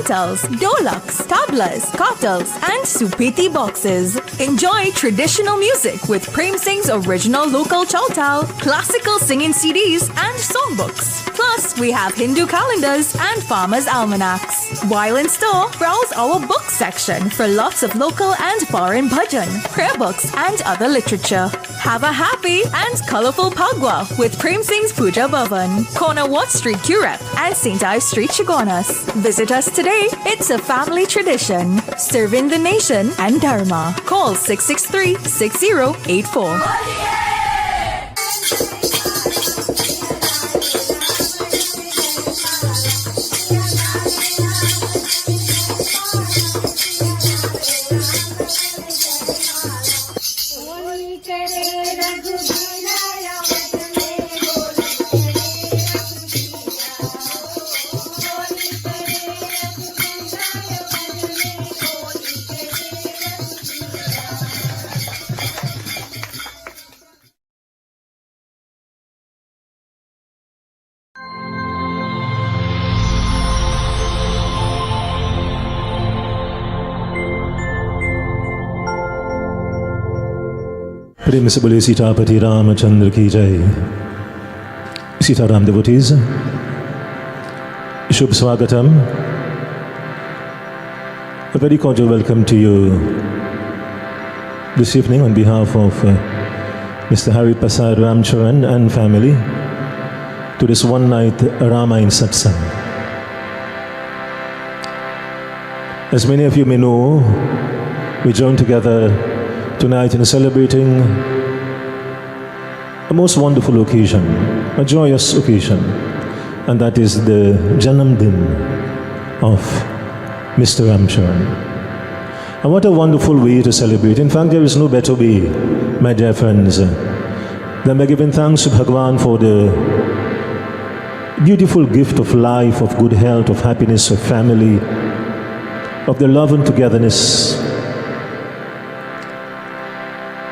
chowtals, dolaks, tablas, kartals and supeti boxes. Enjoy traditional music with Prem Singh's original local chowtal, classical singing CDs and songbooks. Plus, we have Hindu calendars and farmers' almanacs. While in store, browse our book section for lots of local and foreign bhajan, prayer books and other literature. Have a happy and colourful Pagwa with Prem Singh's Puja Bhavan, corner Watt Street, Curep and St. Ives Street, Chagonas. Visit us today. It's a family tradition. Serving the nation and Dharma. Call 663-6084. प्रेम से बोले सीतापति रामचंद्र की जय। Sitaram devotees, Shubh Swagatam. A very cordial welcome to you this evening on behalf of Mr. Harrypersad Ramcharan and family to this one night Rama in Satsang. As many of you may know, we join together tonight in celebrating a most wonderful occasion, a joyous occasion, and that is the Janam Din of Mr. Ramcharan. And what a wonderful way to celebrate. In fact, there is no better way, my dear friends, than by giving thanks to Bhagavan for the beautiful gift of life, of good health, of happiness, of family, of the love and togetherness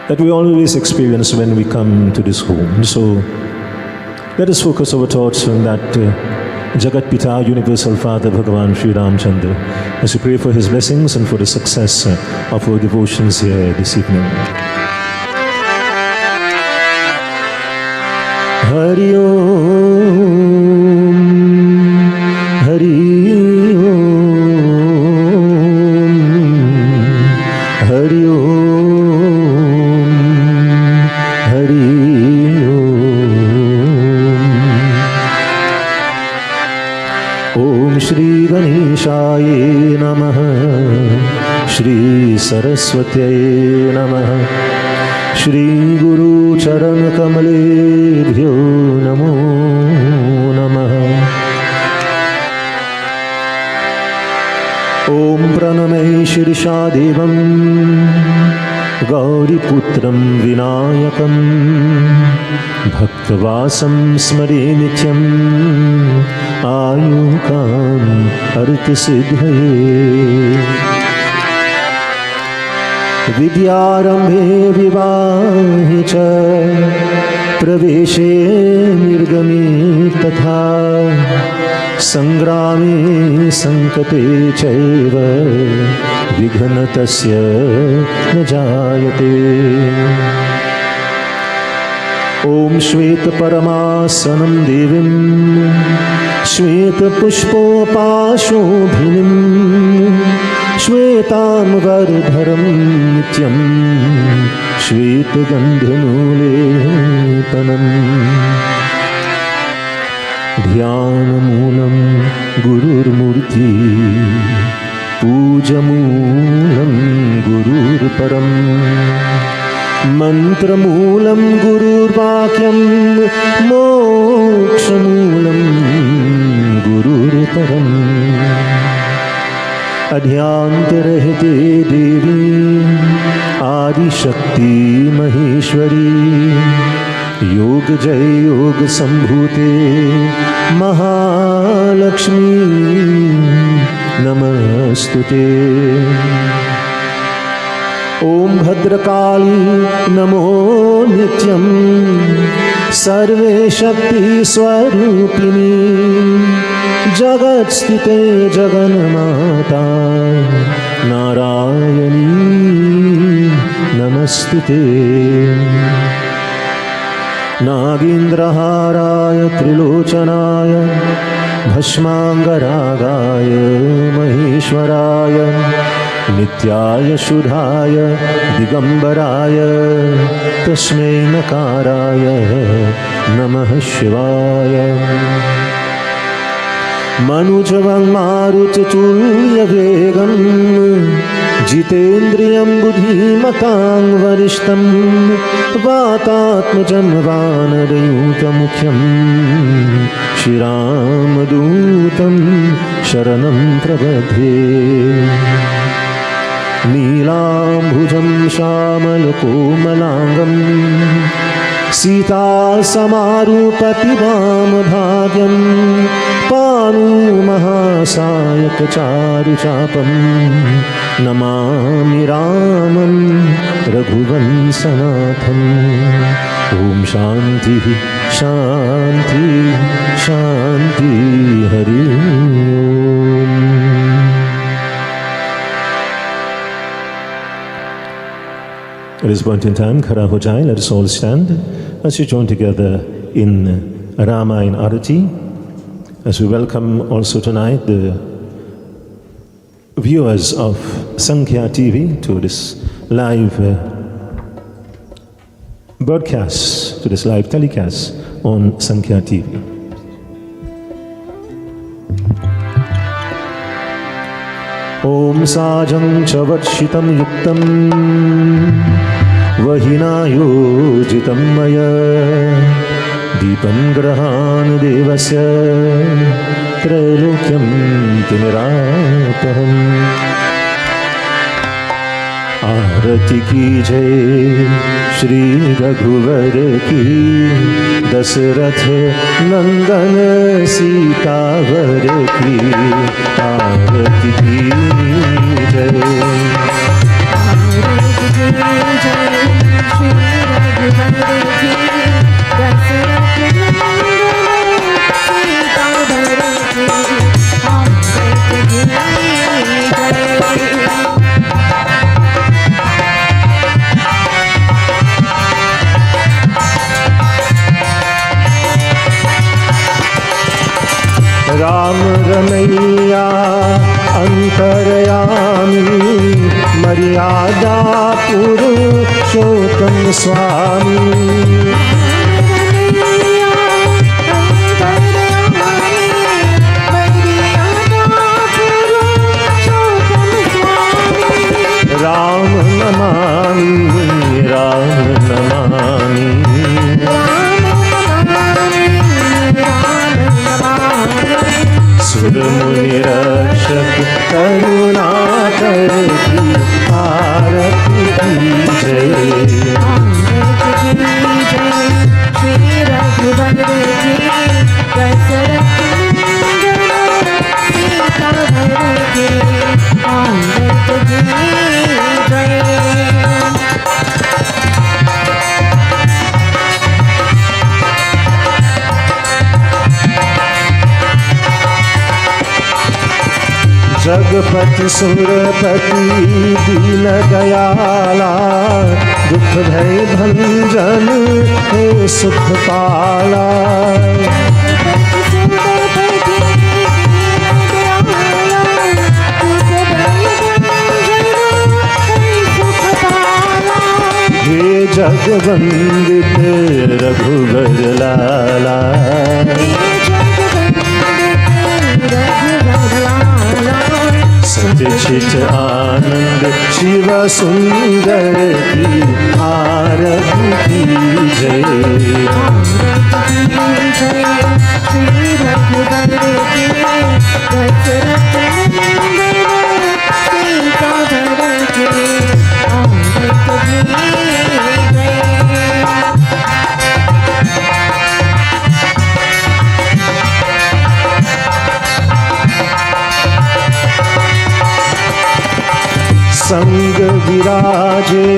that we always experience when we come to this home. So let us focus our thoughts on that Jagat Pita, Universal Father, Bhagavan Sri Ramchandra, as we pray for his blessings and for the success of our devotions here this evening. Hari Om, Hari Om, Hari Om. Shri Ganeshaye Namaha, Shri Saraswatyaye Namaha, Shri Guru Charan Kamalebhyo Namo Namaha. Om Pranamay Shirsha Devam Gauri Putram Vinayakam Bhaktavasam Smare Nityam Ayukam Artha Siddhaye Vidyarambhe Vivahe Cha Praveshe Nirgame Tatha Sangrame Sankate Chaiva Viganatasya Najayate. Om Shweta Paramasanam Devim Shweta Pushpopashobhinim Shwetam Vardharam Nityam Shweta Gandhanulepanam Dhyanamoolam Gurur Murti Pujamulam Gurur Param Mantramulam Gurur Vakyam Mokshamulam Gurur Param Adhyantarahite Devi Adi Shakti Maheshwari Yog Jai Yog Sambhute Mahalakshmi Namastute. Om Bhadrakali Namo Nityam Sarve Shakti Swarupini जगत्स्थिते जगन्माता नारायणी नमस्तुते। नागेन्द्रहाराय त्रिलोचनाय भस्मांगरागाय महेश्वराय नित्याय शुद्धाय दिगंबराय तस्मै नकाराय नमः शिवाय। मनुजवं मारुततुल्यवेगं जितेन्द्रियं बुद्धिमतां वरिष्ठं वातात्मजं वानरयूतमुख्यं श्रीरामदूतं शरणं प्रपद्ये। नीलाम्बुजं श्यामलकोमलाङ्गं सीतासमारूपति वामभाग्यं पाणुमहासायकचारुचापं नमामि रामं रघुवंशनाथम्। ॐ शान्तिः शान्तिः शान्तिः हरि ओम्। At this point in time, Khara ho jaye, let us all stand as we join together in Rama in Arati, as we welcome also tonight the viewers of Sankhya TV to this live broadcast, to this live telecast on Sankhya TV. Om Sajam Chavarshitam Yuktam Vahinayojitam Maya Deepam Grahan Devasya Trailokyam Tinirapaham। आरती की जय श्री रघुवर की दशरथ नंदन सीतावर की। आरती की जय श्री रघुवर की दशरथ राम रमैया अंतरयामी मर्यादा पुरुषोत्तम स्वामी। राम नमामि राम नमामि सुर मुनि रक्षक करुणाकर की आरती की जय। श्री रघुवर की दशरथ सीतावर की आरती की जय। जगपति सुरपति दीन दयाला दुख भय भंजन हे सुख पाला। हे जगवंदित रघुवर लाला। सचित आनंद शिव सुंदर की आरती की जय। श्री रघुवर की दशरथ सीतावर की आरती की जय। संग विराजे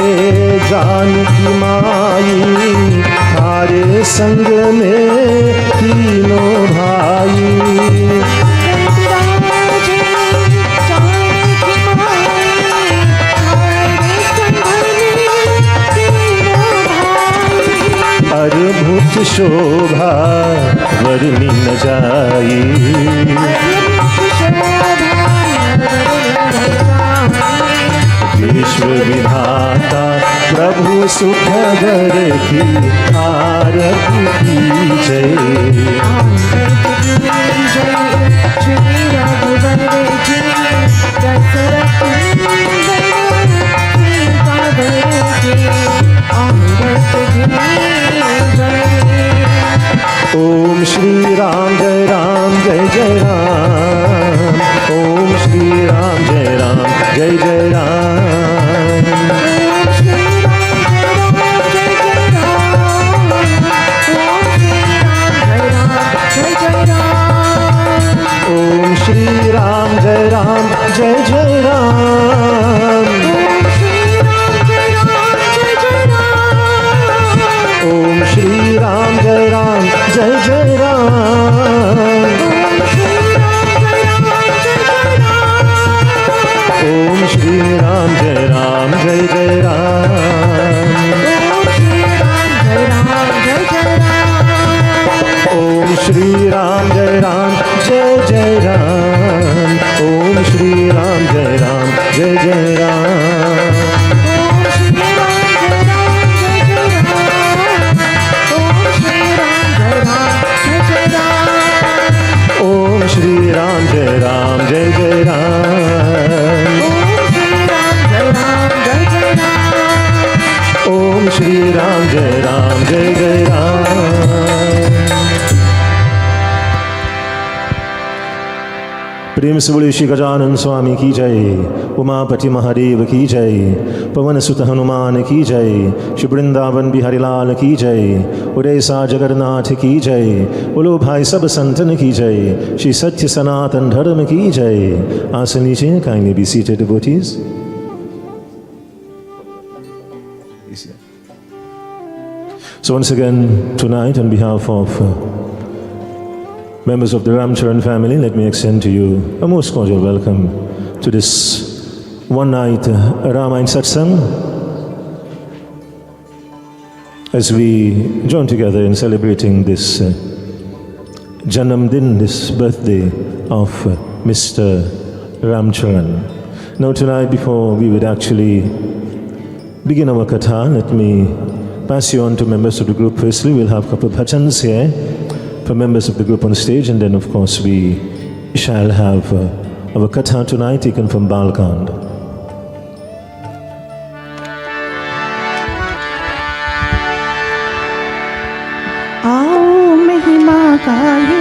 जानकी माई थारे संग में तीनों भाई। शोभा वर्णि न जाई। विश्व विधाता प्रभु सुखगर की आरती कीजय। ओम श्री राम जय राम जय जय राम। ओम श्री राम जय राम जय जय राम। ओम श्री राम जय राम जय जय राम। ओम श्री राम जय राम जय जय राम। ओम श्री राम जय राम जय जय राम। ओम श्री राम जय राम जय जय राम। ओम श्री राम जय राम जय जय राम। ओम श्री राम जय राम जय जय राम। ओम श्री राम जय राम जय जय राम। प्रेम से बोले श्री गजानन स्वामी की जय। उमापति महादेव की जय। पवन सुत हनुमान की जय। श्री वृंदावन बिहारी लाल की जय। उड़ैसा जगन्नाथ की जय। बोलो भाई सब संतन की जय। श्री सत्य सनातन धर्म की जय। आसन नीचे, kindly be seated devotees. So once again tonight, on behalf of members of the Ramcharan family, let me extend to you a most cordial welcome to this one-night Rama and Satsang, as we join together in celebrating this Janam Din, this birthday of Mr. Ramcharan. Now tonight, before we would actually begin our katha, let me pass you on to members of the group. Firstly, we'll have a couple of bhajans here for members of the group on stage, and then of course we shall have our katha tonight taken from Balkand. आओ महिमा गाए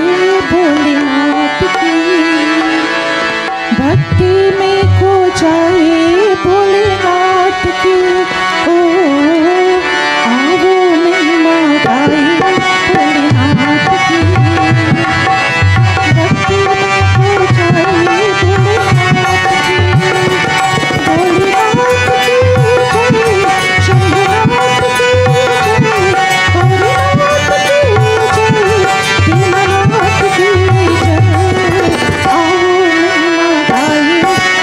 भोलेनाथ की, भक्ति में खो जाए भोलेनाथ की। ओ आओ महिमा गाए भोलेनाथ की, भक्ति में खो जाए भोलेनाथ की। भोलेनाथ की जय, शंभुनाथ की जय, हरिनाथ की जय, दीननाथ की जय। आओ महिमा गाए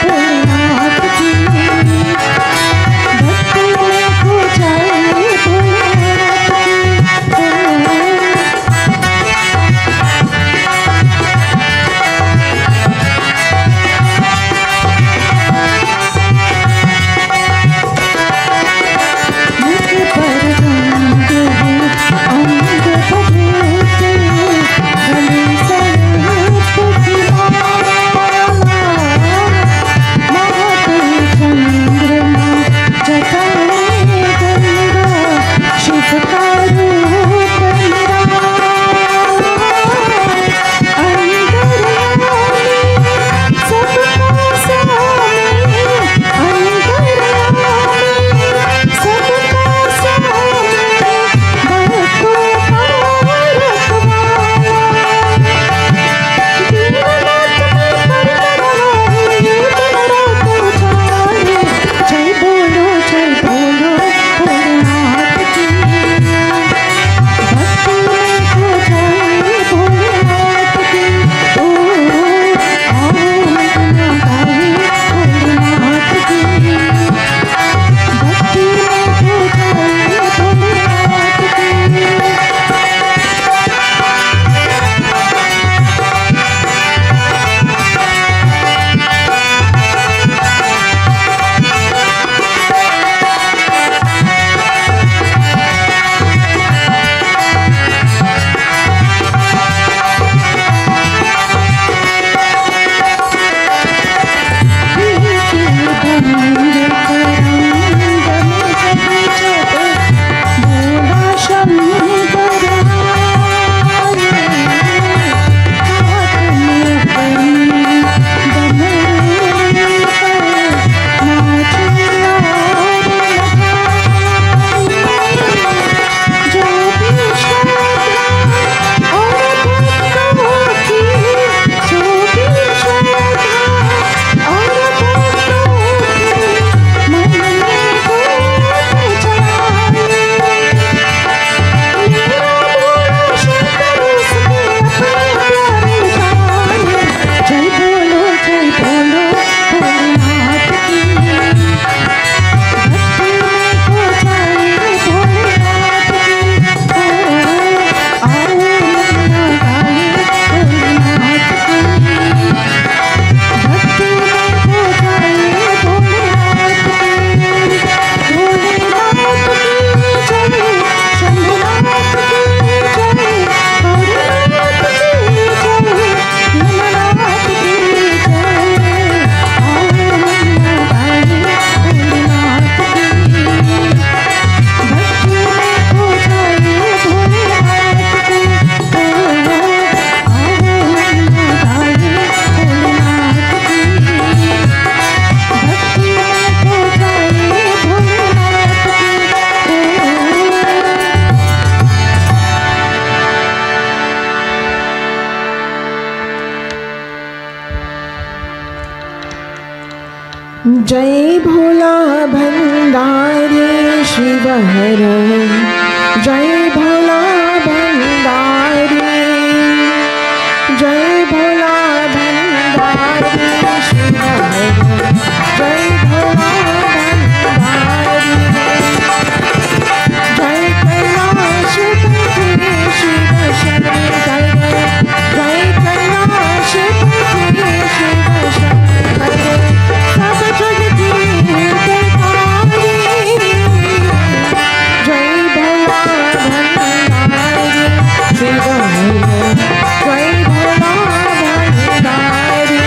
भोलेनाथ की। जय भोला भंडारी शिव हर, जय भोला भंडारी, जय भोला भंडारी शिव हर, जय भोला भंडारी, जय कैलाश पति शिव शंकर, जय कैलाश पति शिव शंकर, सब जग की हितकारी, जय भोला भंडारी शिव हर, जय भोला भंडारी।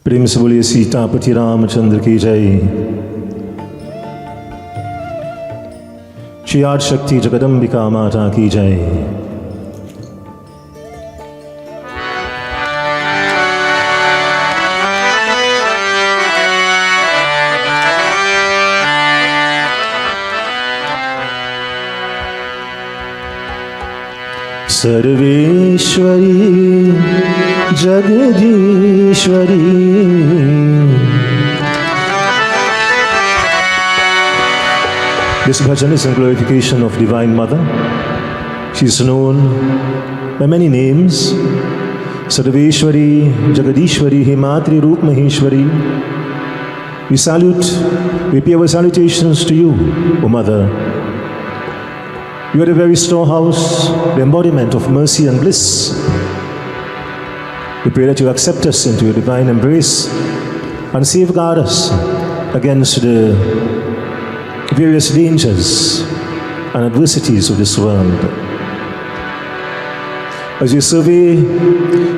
प्रेम से बोलिए सीतापति रामचंद्र की जय। श्री आदि शक्ति जगदम्बिका माता की जय। Sarveshwari Jagadishwari This bhajan is in glorification of Divine Mother. She is known by many names, Sarveshwari, Jagadishwari, Himatri Roop Maheshwari. We pay our salutations to you, O Mother. You are the very storehouse, the embodiment of mercy and bliss. We pray that you accept us into your divine embrace and safeguard us against the various dangers and adversities of this world. As you survey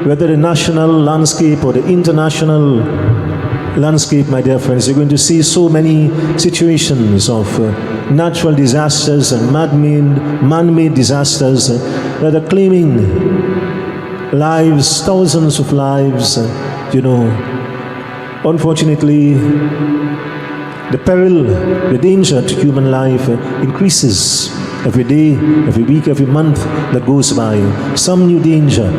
whether the national landscape or the international landscape, my dear friends, you're going to see so many situations of natural disasters and man-made disasters that are claiming lives, thousands of lives. Unfortunately, the peril, the danger to human life increases every day, every week, every month that goes by. Some new danger,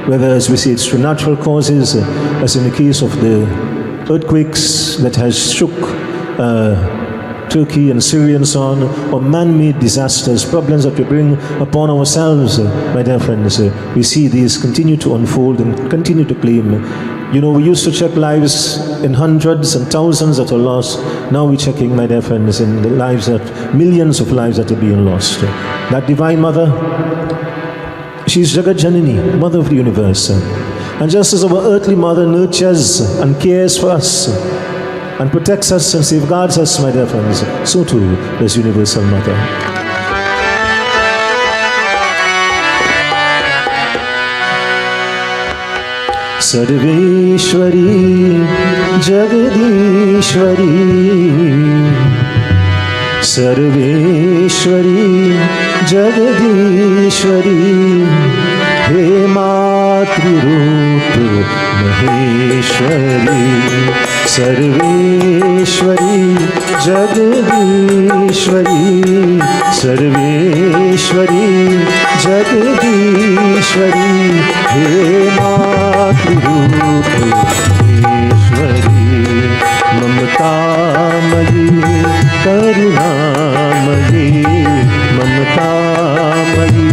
whether, as we say, it's through natural causes, as in the case of the earthquakes that has shook Turkey and Syria and so on, or man-made disasters, problems that we bring upon ourselves, my dear friends. We see these continue to unfold and continue to claim. We used to check lives in hundreds and thousands that are lost. Now we're checking, my dear friends, in the lives that, millions of lives that are being lost. That Divine Mother, she's Jagat Janani, Mother of the Universe. And just as our earthly mother nurtures and cares for us and protects us and safeguards us, my dear friends, so too does Universal Mother. Sarveshwari, Jagadishwari, Sarveshwari, Jagadishwari, Himatri Roop Maheshwari, Sarveshwari, Jagadishwari, Sarveshwari, Jagadishwari, Himatri Roop Maheshwari, Mamtamayi, Karunamayi, Mamtamayi,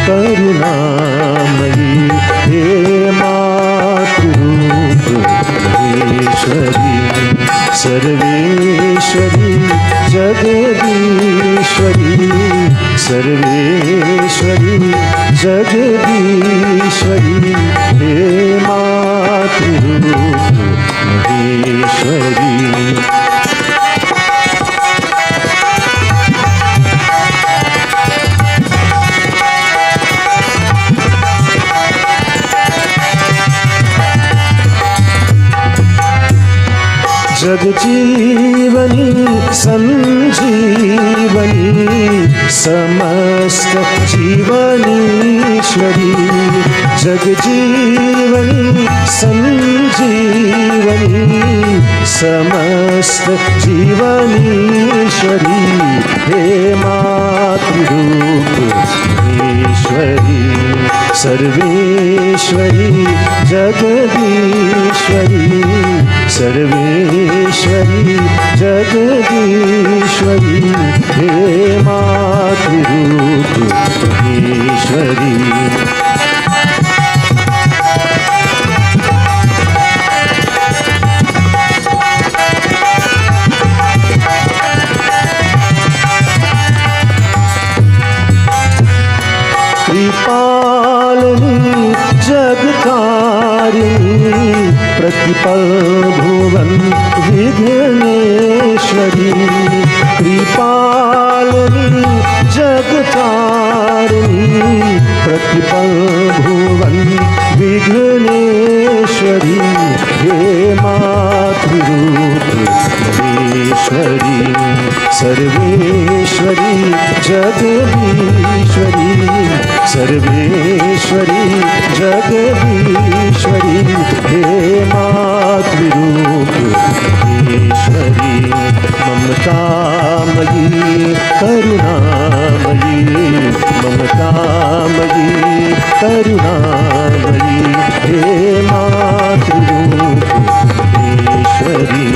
Karunamayi, Himatri Roop Maheshwari, Sarveshwari, Jagadishwari, Sarveshwari, Jagadishwari, Himatri Roop Maheshwari. जगजीवनी संजीवनी समस्त जीवनीश्वरी, जगजीवनी संजीवनी समस्त जीवनीश्वरी, हे मातृरूप ईश्वरी, सर्वेश्वरी जगदीश्वरी, सर्वेश्वरी जगदीश्वरी, हे मातृरूप ईश्वरी। कृपालिनी जगतारिणी, प्रतिपल भुवन विघ्नेश्वरी, कृपालिनी जगतारिणी, प्रतिपल भुवन विघ्नेश्वरी, हे मातृरूप महेश्वरी, सर्वेश्वरी जगदीश्वरी, सर्वेश्वरी जगदीश्वरी, हे मातृरूप ईश्वरी, ममतामयी करुणामयी, ममतामयी करुणामयी, हे मातृरूप ईश्वरी।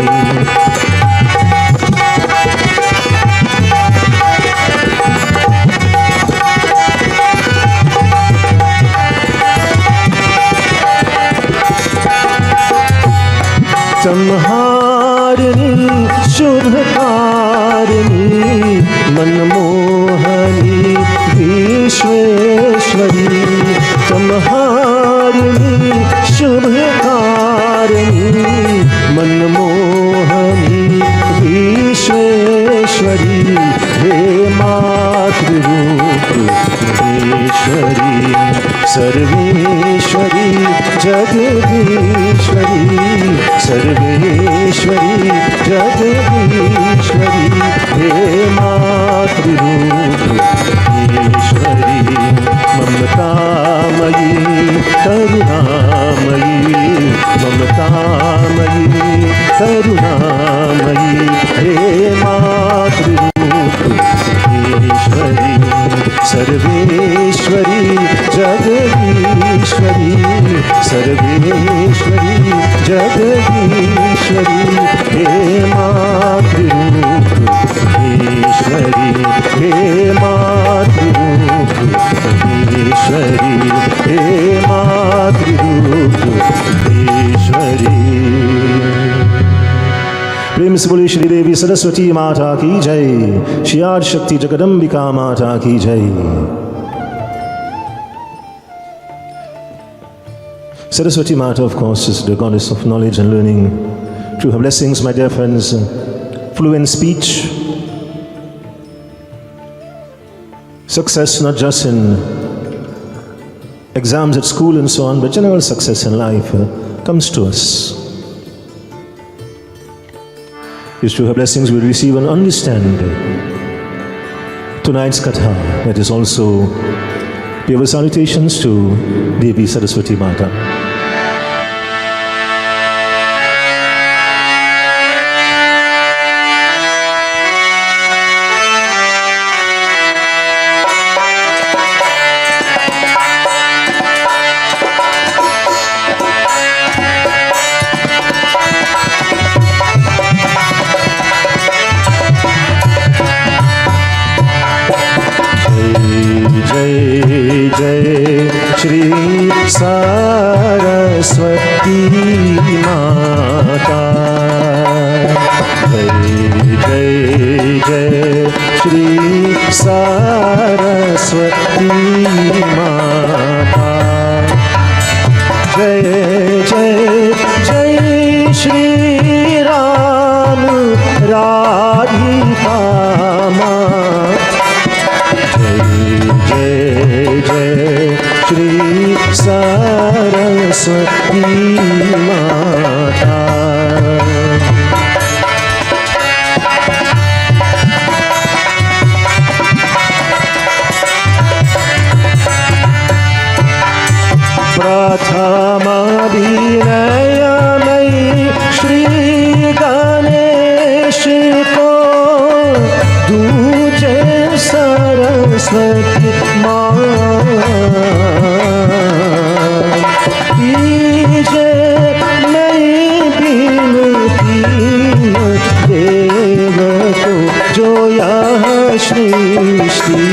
संहारिणी शुभकारिणी मनमोहनी विश्वेश्वरी संहारिणी शुभकारिणी मनमोहनी विश्वेश्वरी हे मातृरूप ईश्वरी सर्वेश्वरी जगदीश्वरी सर्वेश्वरी जगदीश्वरी हे मातृरूप ईश्वरी ममतामयी करुणामयी ममतामयी करुणामयी हे मातृरूप ईश्वरी सर्वेश्वरी जगदीश्वरी सर्वेश्वरी जगदीश्वरी हे मातृरूप ईश्वरी हे मातृरूप ईश्वरी हे मातृरूप ईश्वरी। प्रेम से बोली श्री देवी सरस्वती माता की जय, श्री आदि शक्ति जगदम्बिका माता की जय। Saraswati Mata, of course, is the goddess of knowledge and learning. Through her blessings, my dear friends, fluent speech, success not just in exams at school and so on, but general success in life comes to us. It's through her blessings we receive and understand tonight's katha. That is also give salutations to Devi Saraswati Mata. Saraswati माता जय जय जय श्री सरस्वती माता जय जय जय श्री राम राधिका जय जय श्री सरस्वती माता। प्रथमाभिनय में श्री गणेश को, दूजे सरस्वती माँ, कीजे नई बिनती देव को, जो यह सृष्टि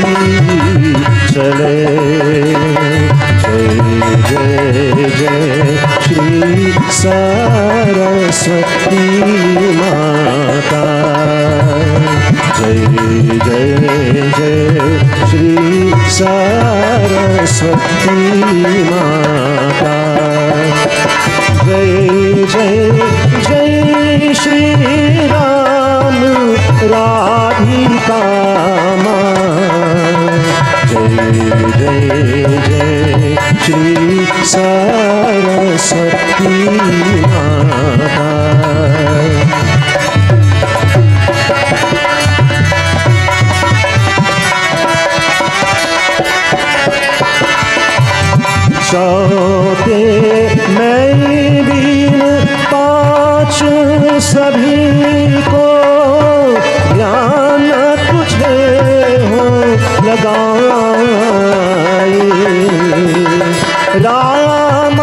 चले। जय जय जय श्री सरस्वती माता जय जय जय श्री सरस्वती माता जय जय जय श्री राम राधिका माँ जय जय जय श्री सरस्वती माता। सौते मैं बीन पाँच सभी को, ज्ञान तुझे हो लगाए। रामायण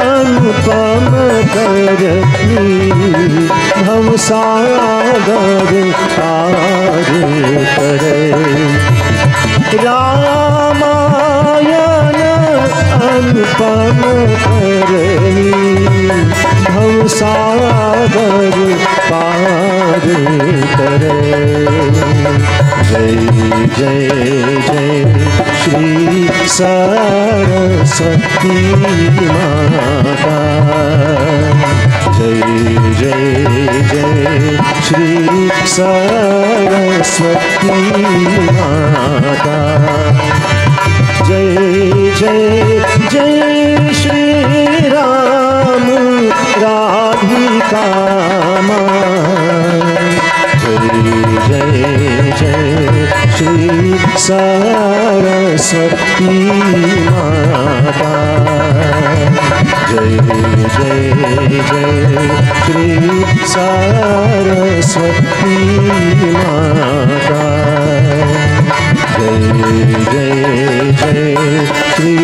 अनुपम करनी, भव सागर पार करे। रामायण अनुपम पम करनी भवसागर पार करे। जय जय जय श्री सरस्वती माता। जय जय जय श्री सरस्वती माता। जय जय जय श्री राम राधिका माँ। जय जय जय श्री सरस्वती माता। जय जय जय श्री सरस्वती माता। जय जय जय श्री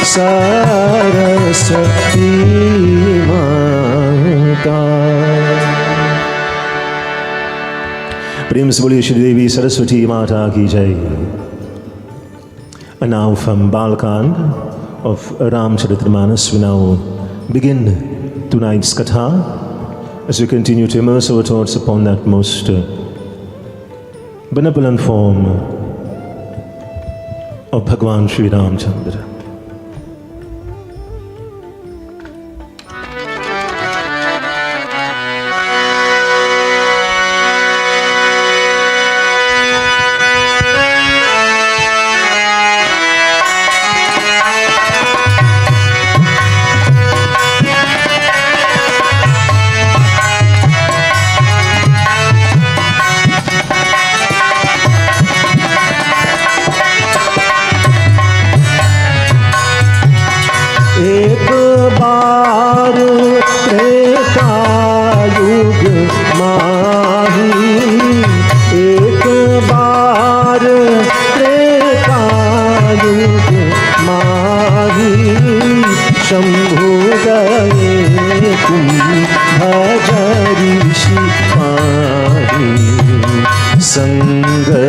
सरस्वती माता। प्रेम से बोलिए श्री देवी सरस्वती माता की जय। And now from Balkand of Ramcharitmanas we now begin tonight's katha as we continue to immerse our thoughts upon that most benevolent form of Bhagwan Sri Ramchandra.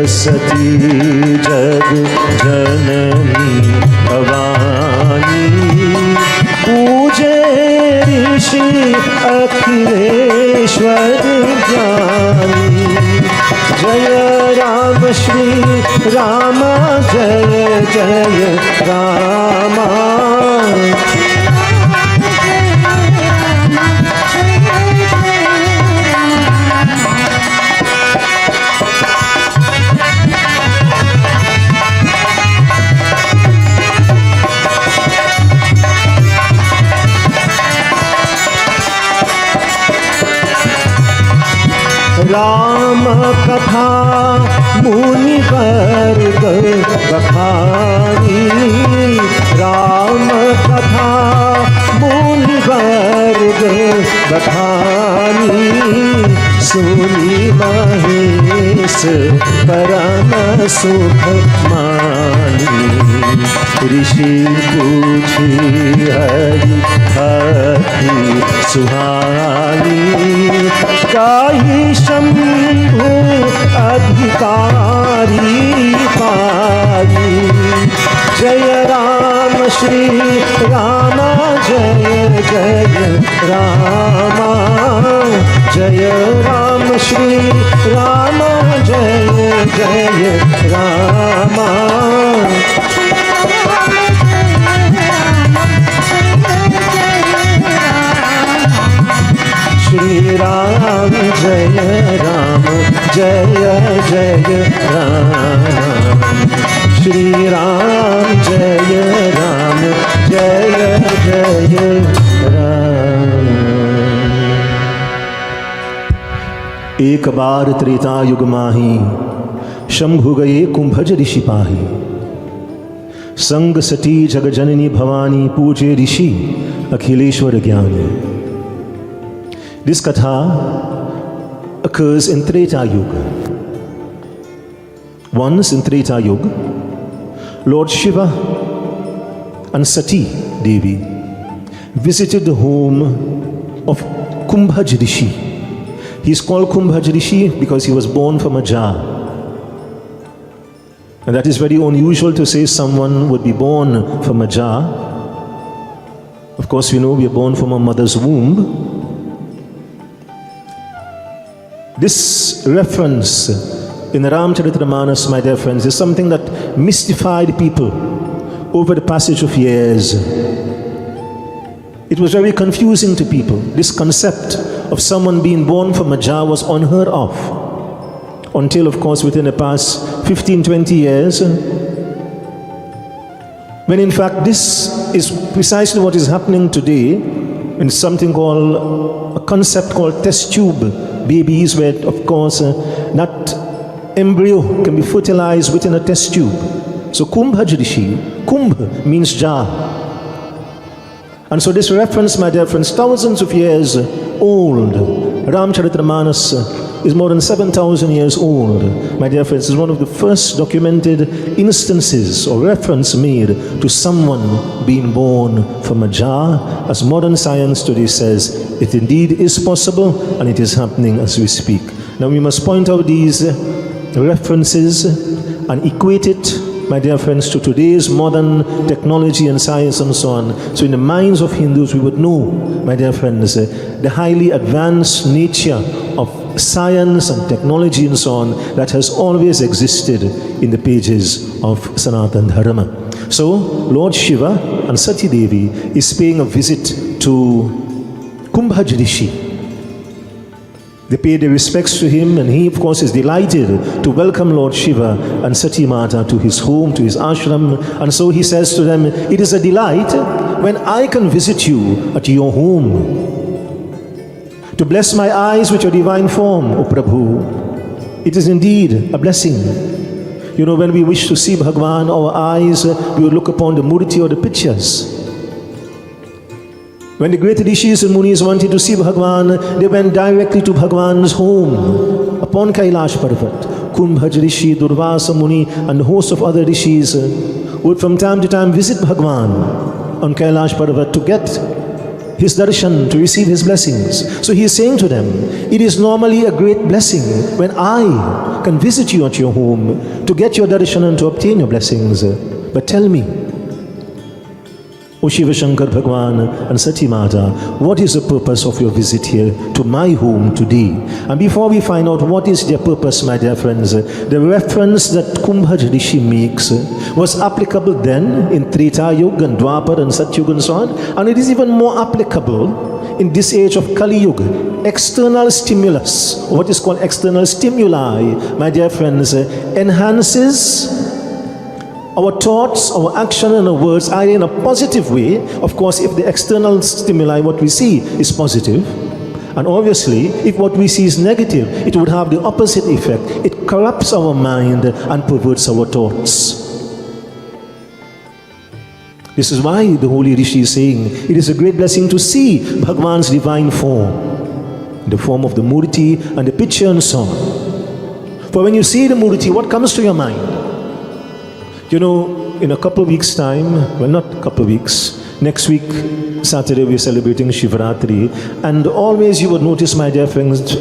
सती जग जननी भवानी पूजे ऋषि अखिलेश्वर ज्ञानी। जय राम श्री राम जय जय रामा। राम कथा मुनि वर्ग बखानी। राम कथा मुनि वर्ग बखानी। सुनी महेश परम सुख मानी। ऋषि पूछी हरि भक्ति सुहानी। काई शंभु अधिकारी पाई। जय राम श्री राम जय जय रामा। जय राम श्री राम जय जय रामा। श्री राम जय राम जय जय राम। श्री राम जय राम जय जय राम। एक बार त्रेता युग माही शंभु गए कुंभज ऋषि पाही। संग सती जग जननी भवानी पूजे ऋषि अखिलेश्वर ज्ञानी। This katha occurs in Treta Yuga. Once in Treta Yuga, Lord Shiva and Sati Devi visited the home of Kumbhaj Rishi. He is called Kumbhaj Rishi because he was born from a jar. And that is very unusual to say someone would be born from a jar. course, we know we are born from a mother's womb. This reference in the Ramcharitamanas, my dear friends, is something that mystified people over the passage of years. It was very confusing to people. This concept of someone being born from a jar was unheard of. Until, of course, within the past 15-20 years, when in fact this is precisely what is happening today in something called, a concept called test tube babies, where, of course, that embryo can be fertilized within a test tube. So Kumbhajrishi, Kumbh means jar. And so this reference, my dear friends, thousands of years old, Ramcharitamanas is more than 7,000 years old. My dear friends, is one of the first documented instances or reference made to someone being born from a jar. As modern science today says, it indeed is possible, and it is happening as we speak. Now we must point out these references and equate it, my dear friends, to today's modern technology and science and so on. So in the minds of Hindus, we would know, my dear friends, the highly advanced nature of science and technology and so on that has always existed in the pages of Sanatana Dharma. So Lord Shiva and Sati Devi is paying a visit to Kumbhajrishi. They pay their respects to him, and he, of course, is delighted to welcome Lord Shiva and Sati Mata to his home, to his ashram. And so he says to them, it is a delight when I can visit you at your home, to bless my eyes with your divine form, O Prabhu. It is indeed a blessing. You know, when we wish to see Bhagwan, our eyes, we would look upon the murti or the pictures. When the great rishis and munis wanted to see Bhagwan, they went directly to Bhagwan's home upon Kailash Parvat. Kumbhaj Rishi, Durvasa Muni, and a host of other rishis would from time to time visit Bhagwan on Kailash Parvat to get his darshan, to receive his blessings. So he is saying to them, it is normally a great blessing when I can visit you at your home to get your darshan and to obtain your blessings. But tell me, O Shiva Shankar Bhagwan and Sati Mata, what is the purpose of your visit here to my home today? And before we find out what is their purpose, my dear friends, the reference that Kumbhaj Rishi makes was applicable then in Treta Yuga and Dwapar and Satyuga and so on, and it is even more applicable in this age of Kali Yuga. External stimulus, what is called external stimuli, my dear friends, enhances our thoughts, our action and our words are in a positive way. Of course, if the external stimuli, what we see, is positive. And obviously, if what we see is negative, it would have the opposite effect. It corrupts our mind and perverts our thoughts. This is why the holy Rishi is saying, it is a great blessing to see Bhagwan's divine form, the form of the murti and the picture and so on. For when you see the murti, what comes to your mind? You know, in a couple of weeks' time, well, not a couple of weeks, next week, Saturday, we're celebrating Shivratri. And always you would notice, my dear friends,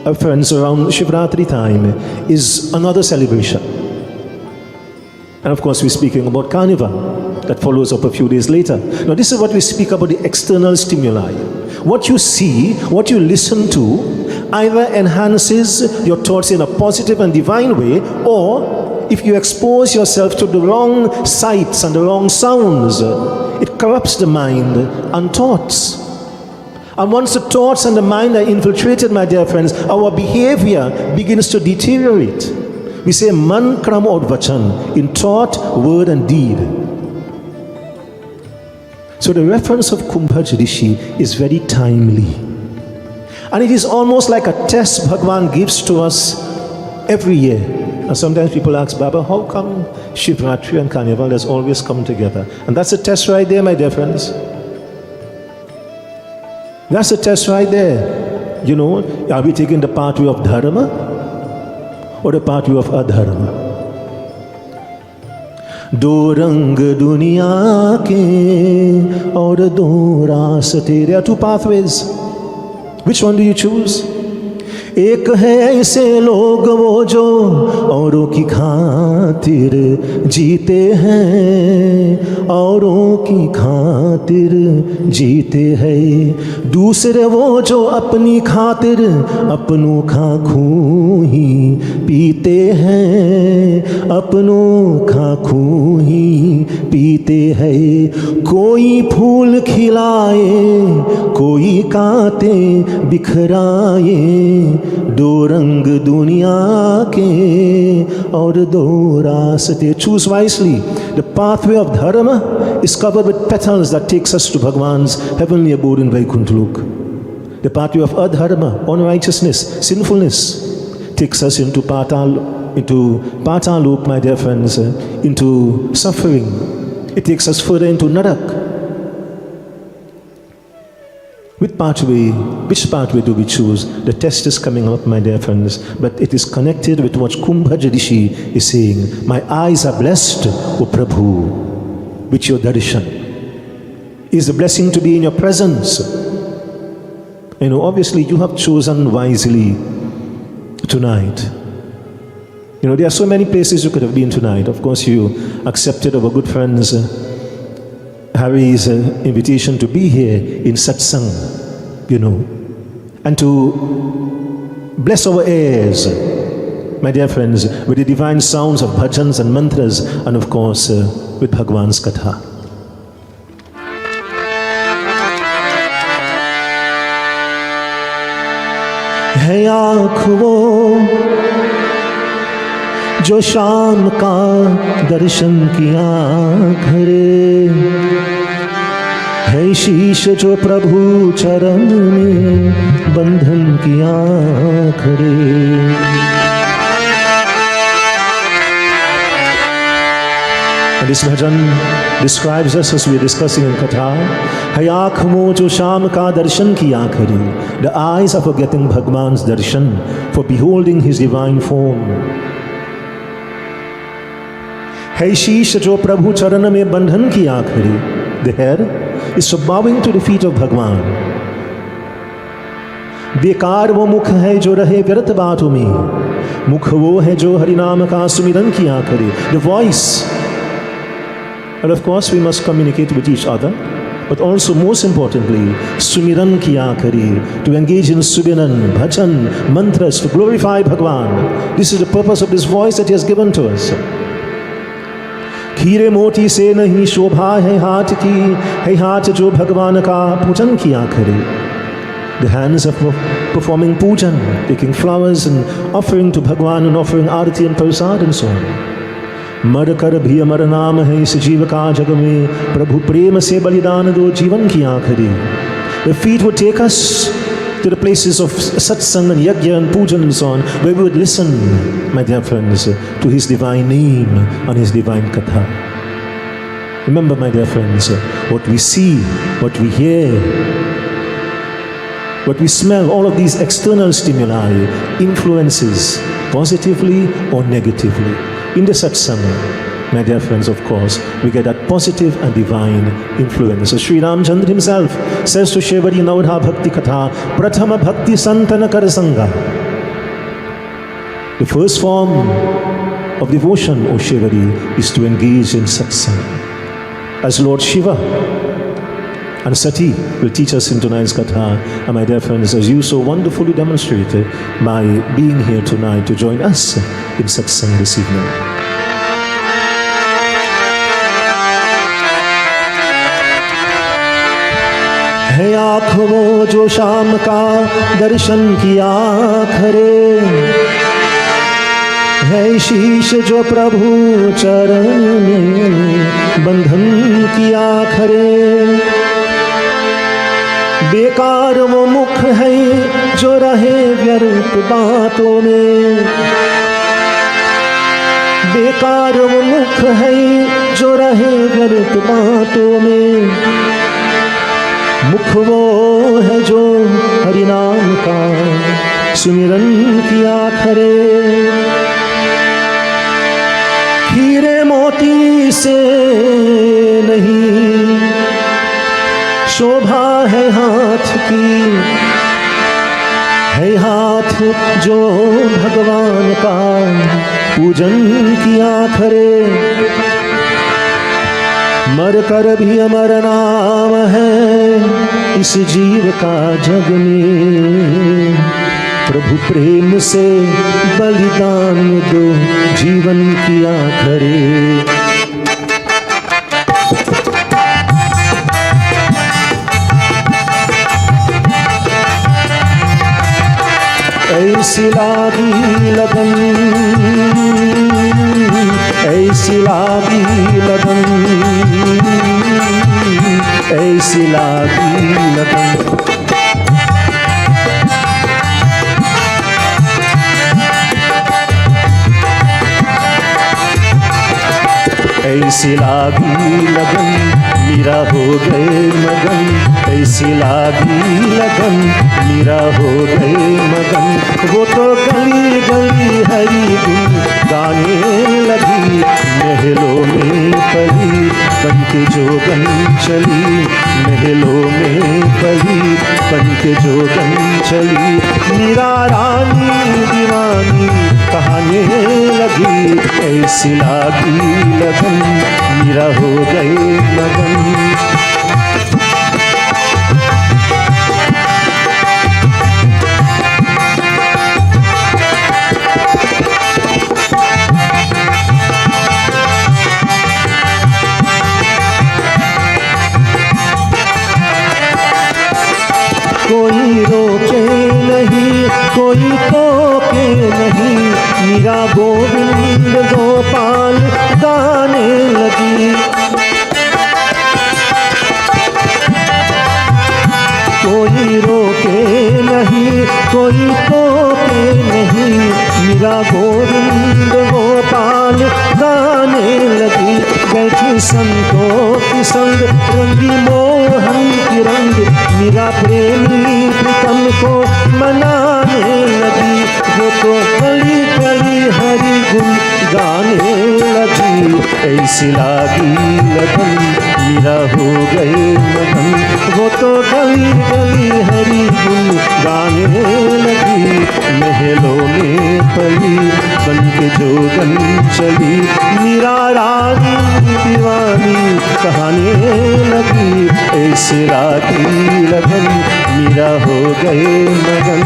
around Shivratri time is another celebration. And of course, we're speaking about Carnival that follows up a few days later. Now, this is what we speak about, the external stimuli. What you see, what you listen to, either enhances your thoughts in a positive and divine way, or if you expose yourself to the wrong sights and the wrong sounds, it corrupts the mind and thoughts. And once the thoughts and the mind are infiltrated, my dear friends, our behavior begins to deteriorate. We say man kram aur vachan, in thought, word and deed. So the reference of Kumbhaj Rishi is very timely. And it is almost like a test Bhagwan gives to us every year. And sometimes people ask, Baba, how come Shivratri and Carnival has always come together? And that's a test right there, my dear friends. That's a test right there. You know, are we taking the pathway of Dharma or the pathway of Adharma? Do rang duniya ke aur do raste. There are two pathways. Which one do you choose? एक है ऐसे लोग वो जो औरों की खातिर जीते हैं, औरों की खातिर जीते हैं। दूसरे वो जो अपनी खातिर अपनों का खून ही पीते हैं, अपनों का खून ही पीते हैं। कोई फूल खिलाए, कोई कांटे बिखराए, दो रंग दुनिया के और दो रास्ते। Choose wisely. The pathway of dharma is covered with petals that takes us to Bhagwan's heavenly abode in Vaikuntha Lok. The pathway of adharma, unrighteousness, sinfulness, takes us into Patal Lok, my dear friends, into suffering. It takes us further into Narak. Which pathway do we choose? The test is coming up, my dear friends, but it is connected with what Kumbhaja Rishi is saying. My eyes are blessed, O Prabhu, with your darshan. It is a blessing to be in your presence. You know, obviously you have chosen wisely tonight. You know, there are so many places you could have been tonight. Of course, you accepted our good friends Harry's invitation to be here in Satsang, you know, and to bless our ears, my dear friends, with the divine sounds of bhajans and mantras, and of course with Bhagwan's Katha. है आँख वो जो शाम का दर्शन किया करे, है शीश जो प्रभु चरण में बंधन किया खड़े। And this bhajan describes us as we are discussing in Katha. है आँख वो जो शाम का दर्शन किया करे, the eyes are for getting Bhagwan's darshan, for beholding his divine form. है शीश जो प्रभु चरण में बंधन किया खड़े, the hair is for bowing to the feet of Bhagwan. बेकार वो मुख है जो रहे व्यर्थ बातों में, मुख वो है जो हरिनाम का सुमिरन किया करे. The voice, and of course we must communicate with each other, but also most importantly sumiran kiya kare, to engage in sumiran, bhajan, mantras to glorify Bhagwan. This is the purpose of this voice that he has given to us. खीरे मोती से नहीं शोभा है हाथ की, है हाथ जो भगवान का पूजन किया करे. The hands of performing pujan, taking flowers and offering to Bhagwan and offering arati and prasad and so on. मर कर भी अमर नाम है इस जीव का जग में, प्रभु प्रेम से बलिदान दो जीवन की आखिरी. The feet would take us to the places of satsang and yajna and pujan and so on, where we would listen, my dear friends, to his divine name and his divine katha. Remember, my dear friends, what we see, what we hear, what we smell, all of these external stimuli influences positively or negatively. In the satsang, my dear friends, of course, we get that positive and divine influence. So Sri Rajendra himself says to Shevari Naudha Bhakti Katha, Prathama Bhakti Santana Karasanga. The first form of devotion, O Shevari, is to engage in satsang. As Lord Shiva and Sati will teach us in tonight's Katha, and my dear friends, as you so wonderfully demonstrated by being here tonight to join us in satsang this evening. है आँख वो जो शाम का दर्शन किया खरे, है शीश जो प्रभु चरण में बंधन किया खरे. बेकार वो मुख है जो रहे व्यर्थ बातों में, बेकार वो मुख है जो रहे व्यर्थ बातों में. मुख वो है जो हरिनाम का सुमिरन किया खरे. हीरे मोती से नहीं शोभा है हाथ की, है हाथ जो भगवान का पूजन किया करे, मर कर भी अमर नाम है इस जीव का जग में। प्रभु प्रेम से बलिदान दो जीवन किया करे। ऐसी लागी लगन, ऐसी लागी लगन, ऐसी लागी लगन। ऐसी लागी लगन मीरा हो गए मगन, ऐसी लागी लगन मीरा हो गए मगन। वो तो गली गली हरी गुन गाने लगी, महलों में पली बन के जोगन चली, महलों में पली बन के जोगन चली। मीरा रानी दीवानी कहाने लगी, ऐसी लागी लगन मीरा हो गए मगन। कोई रोके नहीं, कोई टोके नहीं, मीरा गोविंद गोपाल गाने लगी। कोई रोके नहीं, कोई टोके नहीं, मीरा गोविंद गोपाल गाने लगी। बैठी संतों की संग रंगी मोहन की रंग, मीरा प्रेमी प्रीतम को मनाने लगी। वो तो गली गली हरि गुण गाने लगी, ऐसी लागी लगन मीरा हो गए मगन। वो तो गली गली हरि गुण गाने लगी, महलों में पली बन के जोगन चली। मीरा रानी दीवानी कहाने लगी, ऐसी लागी लगन मीरा हो गए मगन।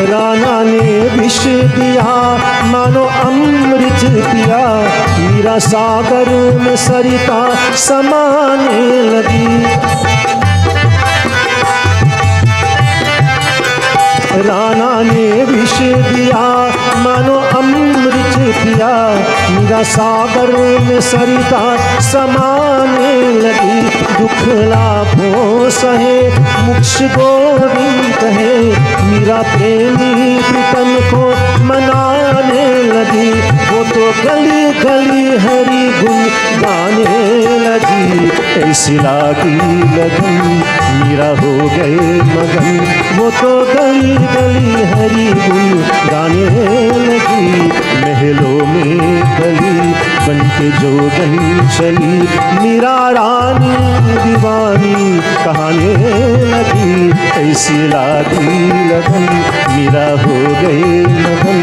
राणा ने विष दिया मानो अमृत पिया, मीरा सागर में सरिता समाने लगी। राणा ने विष दिया मानो अमृत पिया, मीरा सागर में सरिता समाने लगी। दुख लाभों सहे मुक्ष गोविंद कहे, मीरा प्रेमी प्रीतम को मनाने लगी। वो तो गली गली हरि गुण गाने लगी, ऐसी लागी लगन मीरा हो गए मगन। वो तो गली गली हरि गुण गाने लगी, महलों में गली बन के जोगन चली। मीरा रानी दीवानी कहाने लगी, ऐसी लागी लगन मीरा हो गए मगन,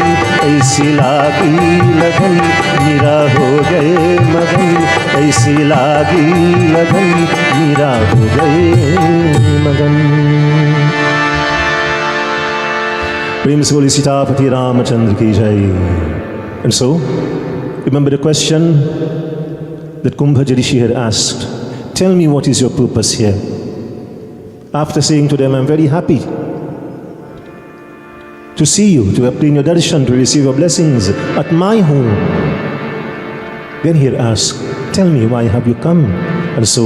ऐसी लागी लगन मीरा हो गए मगन, ऐसी लागी लगन मीरा हो गए मगन। प्रेम से बोली सीतापति रामचंद्र की जय। And so, remember the question that Kumbhaja Rishi had asked. Tell me, what is your purpose here? After saying to them, I'm very happy to see you, to obtain your darshan, to receive your blessings at my home. Then he asked, tell me, why have you come? And so,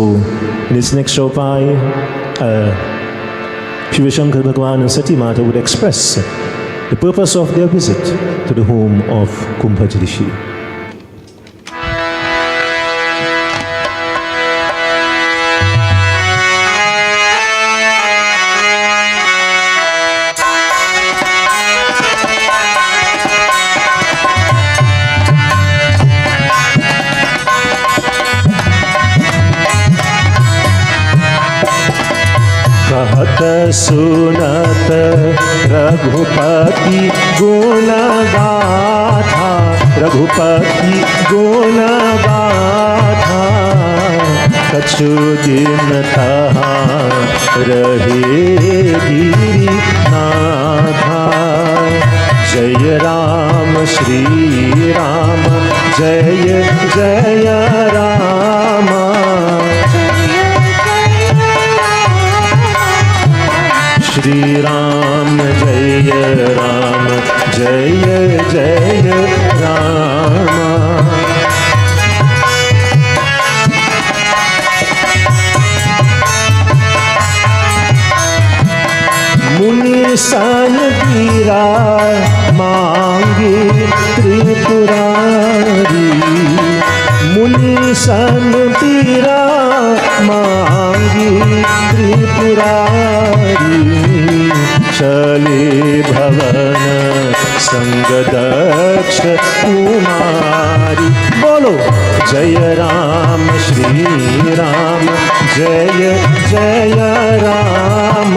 in his next Shaupai, Shiva Shankar Bhagwan and Sati Mata would express the purpose of their visit to the home of Kumbhaja Rishi. सुनत रघुपति गुण गाथा, रघुपति गुण गाथा। कछु दिन तहाँ रहे गिरिनाथा। जय राम श्री राम, जय जय राम। श्री राम जय राम, जय जय राम। मुनि सन पीरा मांगे त्रिपुरारी, मुनि सन पीरा मांगे त्रिपुरारी। चले भवन संग दक्ष कुमारी। बोलो जय राम श्री राम, जय जय राम।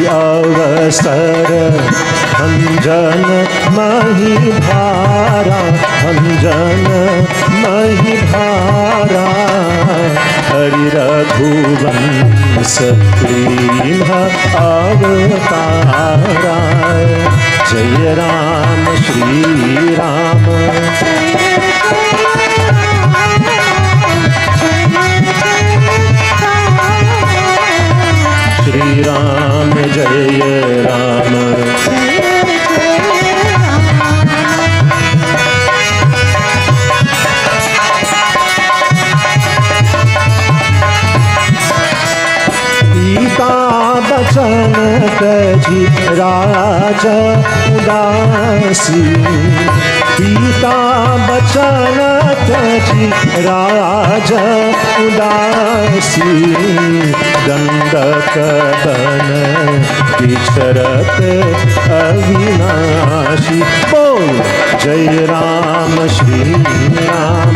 अवसर भंजन मही भारा, भंजन मही भारा। हरि रघुवंश प्रेम अवतारा। जय राम श्री राम, श्री राम जय राम। पिता बचन तजी राज उदासी, पिता बचन तजी राज उदासी। दंडक बन विचरत अविनाशी। बोल जय राम श्री राम,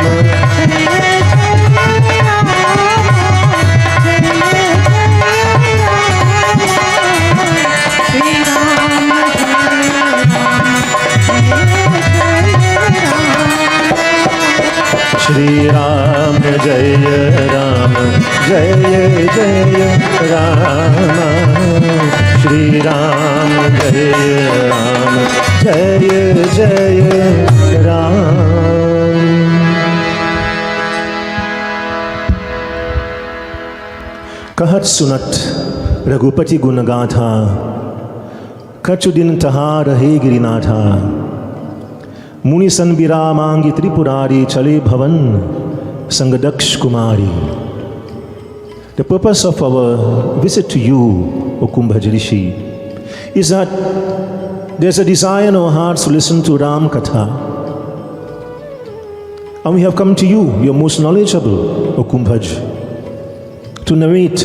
श्री राम जय राम, जय जय राम। श्री राम जय राम, जय जय राम। कहत सुनत रघुपति गुण गाथा, कछु दिन तहाँ रहे गिरिनाथा। मुनि सन विरामांगी त्रिपुरारी, चले भवन संग दक्ष कुमारी। The purpose of our visit to you, O Kumbhaj Rishi, is that there's a desire in our hearts to listen to Ram Katha. And we have come to you, your most knowledgeable, O Kumbhaj, to narrate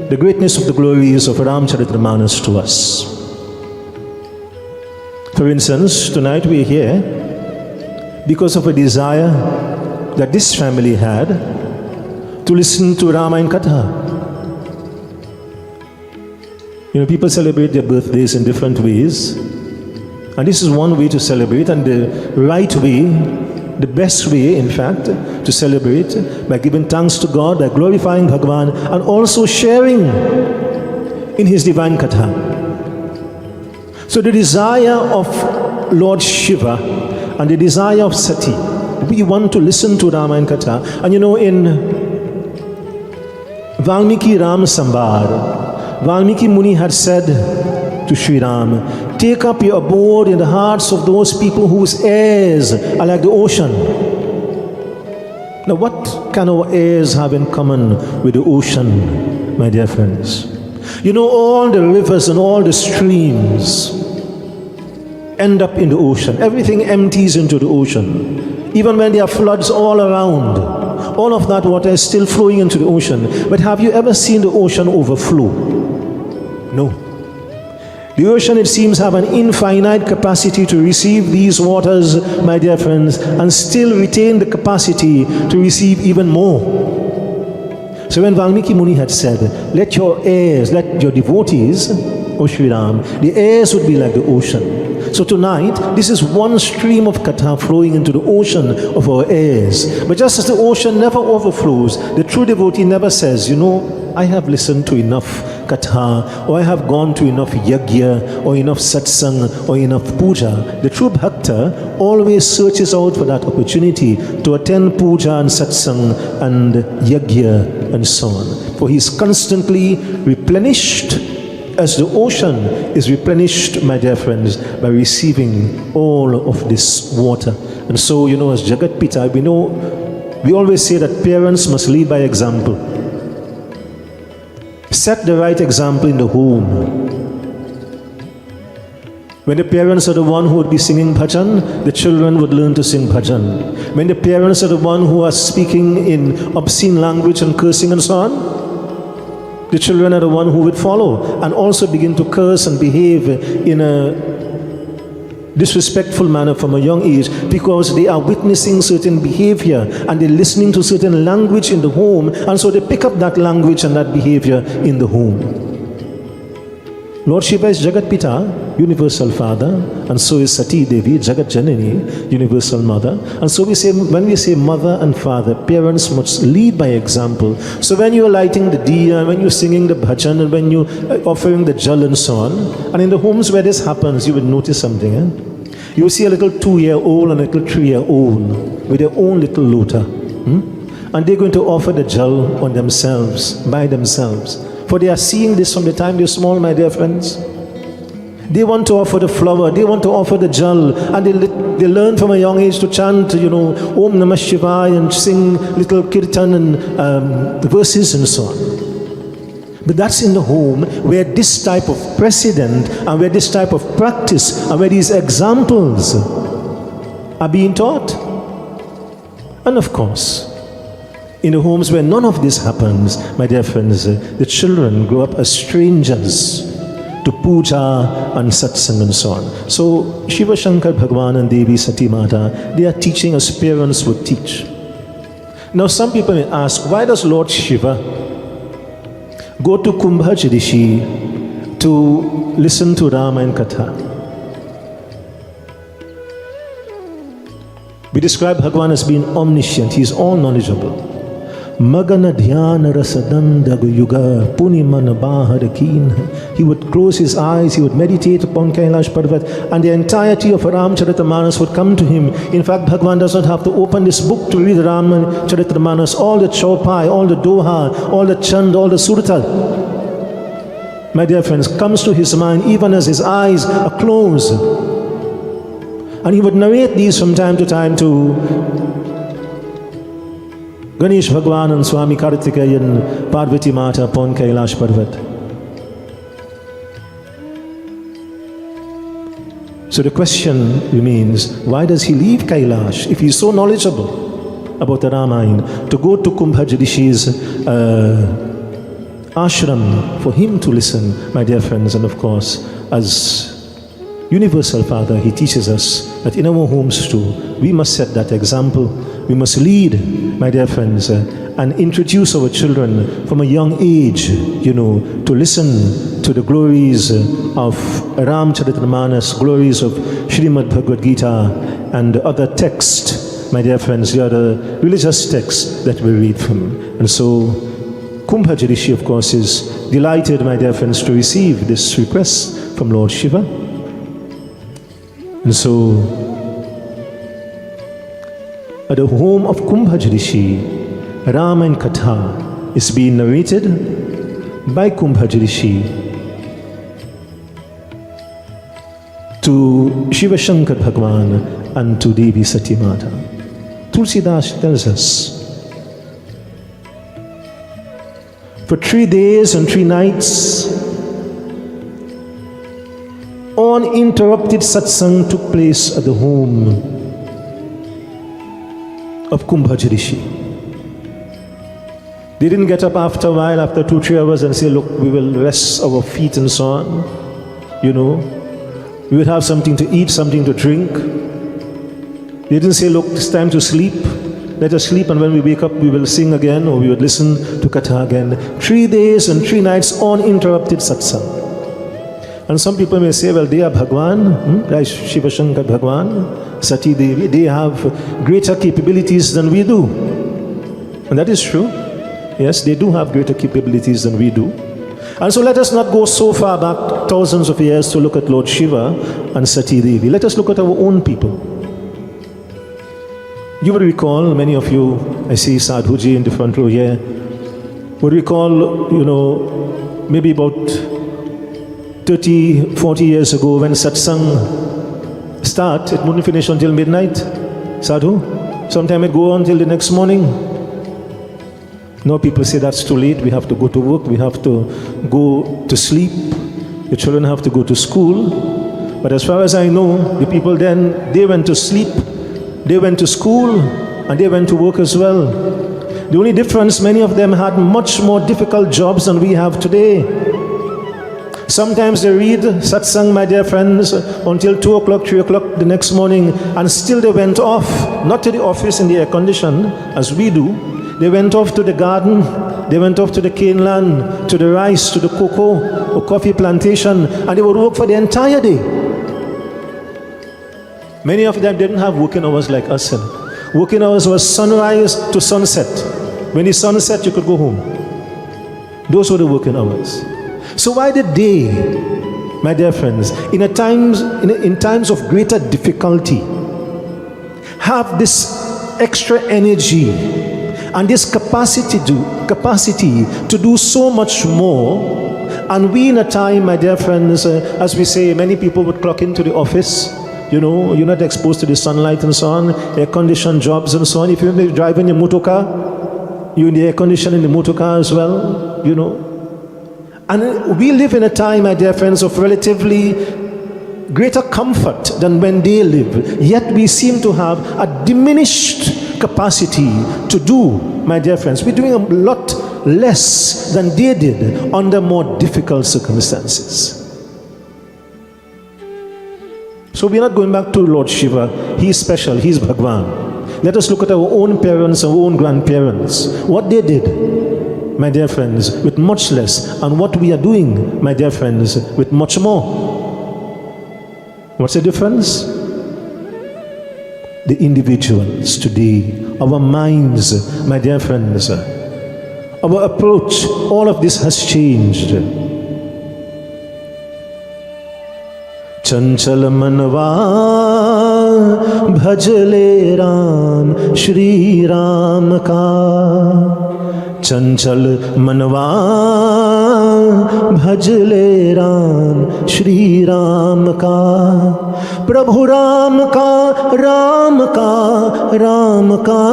the greatness of the glories of Ramcharitramanas to us. For instance, tonight we are here because of a desire that this family had to listen to Rama in Katha. You know, people celebrate their birthdays in different ways, and this is one way to celebrate, and the right way, the best way, in fact, to celebrate by giving thanks to God, by glorifying Bhagavan, and also sharing in His divine Katha. So the desire of Lord Shiva and the desire of Sati, we want to listen to Rama and Katha. And you know, in Valmiki Ram Sambar, Valmiki Muni had said to Sri Ram, take up your abode in the hearts of those people whose heirs are like the ocean. Now what can our heirs have in common with the ocean, my dear friends? You know, all the rivers and all the streams end up in the ocean. Everything empties into the ocean. Even when there are floods all around, all of that water is still flowing into the ocean. But have you ever seen the ocean overflow? No. The ocean, it seems, have an infinite capacity to receive these waters, my dear friends, and still retain the capacity to receive even more. So when Valmiki Muni had said, let your heirs, let your devotees, O Sri Ram, the heirs would be like the ocean. So tonight, this is one stream of katha flowing into the ocean of our heirs. But just as the ocean never overflows, the true devotee never says, you know, I have listened to enough katha, or I have gone to enough yajna, or enough satsang, or enough puja. The true bhakta always searches out for that opportunity to attend puja and satsang and yajna and so on. For he is constantly replenished, as the ocean is replenished, my dear friends, by receiving all of this water. And so, you know, as Jagat Pita, we always say that parents must lead by example. Set the right example in the home. When the parents are the one who would be singing bhajan, the children would learn to sing bhajan. When the parents are the one who are speaking in obscene language and cursing and so on, the children are the one who would follow and also begin to curse and behave in a disrespectful manner from a young age, because they are witnessing certain behavior and they're listening to certain language in the home, and so they pick up that language and that behavior in the home. Lord Shiva is Jagat Pita, universal father, and so is Sati Devi, Jagat Janani, universal mother. And so when we say mother and father, parents must lead by example. So when you're lighting the diya, when you're singing the bhajan, and when you're offering the jal and so on, and in the homes where this happens, you will notice something. You will see a little 2-year-old and a little 3-year-old with their own little lota. And they're going to offer the jal on themselves, by themselves. For they are seeing this from the time they're small, my dear friends. They want to offer the flower, they want to offer the jal, and they learn from a young age to chant, you know, Om Namah Shivaya, and sing little kirtan and verses and so on. But that's in the home where this type of precedent and where this type of practice and where these examples are being taught. And of course, in the homes where none of this happens, my dear friends, the children grow up as strangers to puja and satsang and so on. So Shiva Shankar Bhagwan and Devi Sati Mata, they are teaching as parents would teach. Now some people may ask, why does Lord Shiva go to Kumbhaj Rishi to listen to Rama and Katha? We describe Bhagwan as being omniscient. He is all knowledgeable. Magana dhyana rasadanda yuga puniman bahar keen. He would close his eyes, he would meditate upon Kailash Parvat, and the entirety of Ramcharitamanas would come to him. In fact, Bhagwan does not have to open this book to read Ramcharitamanas. All the chaupai, all the doha, all the chand, all the surta, my dear friends, comes to his mind even as his eyes are closed. And he would narrate these from time to time to Ganesh Bhagwan and Swami Kartikeyan, Parvati Mata upon Kailash Parvat. So the question remains, why does he leave Kailash if he's so knowledgeable about the Ramayana, to go to Kumbhaj Rishi's ashram for him to listen, my dear friends? And of course, as universal father, he teaches us that in our homes too, we must set that example. We must lead, my dear friends, and introduce our children from a young age, you know, to listen to the glories of Ramcharitamanas, glories of Srimad Bhagavad Gita, and other texts, my dear friends, the other religious texts that we read from. And so, Kumbhaj Rishi, of course, is delighted, my dear friends, to receive this request from Lord Shiva. And so, at the home of Kumbhaj Rishi, Rama and Katha is being narrated by Kumbhaj Rishi to Shiva Shankar Bhagwan and to Devi Sati Mata. Tulsidas tells us, for 3 days and 3 nights, uninterrupted satsang took place at the home of Kumbhaji Rishi. They didn't get up after a while, after 2-3 hours, and say, look, we will rest our feet and so on. You know, we would have something to eat, something to drink. They didn't say, look, it's time to sleep. Let us sleep, and when we wake up, we will sing again, or we would listen to Katha again. 3 days and 3 nights, uninterrupted satsang. And some people may say, well, they are Bhagwan, like Shiva Shankar Bhagwan, Sati Devi, they have greater capabilities than we do. And that is true. Yes, they do have greater capabilities than we do. And so let us not go so far back, thousands of years, to look at Lord Shiva and Sati Devi. Let us look at our own people. You would recall, many of you, I see Sadhuji in the front row here, would recall, you know, maybe about 30, 40 years ago when satsang start, it wouldn't finish until midnight. Sadhu, sometime it go on till the next morning. Now people say that's too late, we have to go to work, we have to go to sleep, the children have to go to school. But as far as I know, the people then, they went to sleep, they went to school, and they went to work as well. The only difference, many of them had much more difficult jobs than we have today. Sometimes they read satsang, my dear friends, until 2 o'clock, 3 o'clock the next morning, and still they went off, not to the office in the air condition, as we do. They went off to the garden, they went off to the cane land, to the rice, to the cocoa or coffee plantation, and they would work for the entire day. Many of them didn't have working hours like us. Working hours was sunrise to sunset. When the sun set, you could go home. Those were the working hours. So why did they, my dear friends, in times of greater difficulty, have this extra energy and this capacity to do so much more? And we in a time, my dear friends, as we say, many people would clock into the office. You know, you're not exposed to the sunlight and so on, air-conditioned jobs and so on. If you're driving a motor car, you're in the air condition in the motor car as well, you know. And we live in a time, my dear friends, of relatively greater comfort than when they live. Yet we seem to have a diminished capacity to do, my dear friends. We're doing a lot less than they did under more difficult circumstances. So we're not going back to Lord Shiva. He's special, he's Bhagwan. Let us look at our own parents, our own grandparents, what they did, my dear friends, with much less, and what we are doing, my dear friends, with much more. What's the difference? The individuals today, our minds, my dear friends, our approach, all of this has changed. चंचल मनवा भजले राम श्री राम का, चंचल मनवा भजले राम श्री राम का, प्रभु राम का राम का राम का,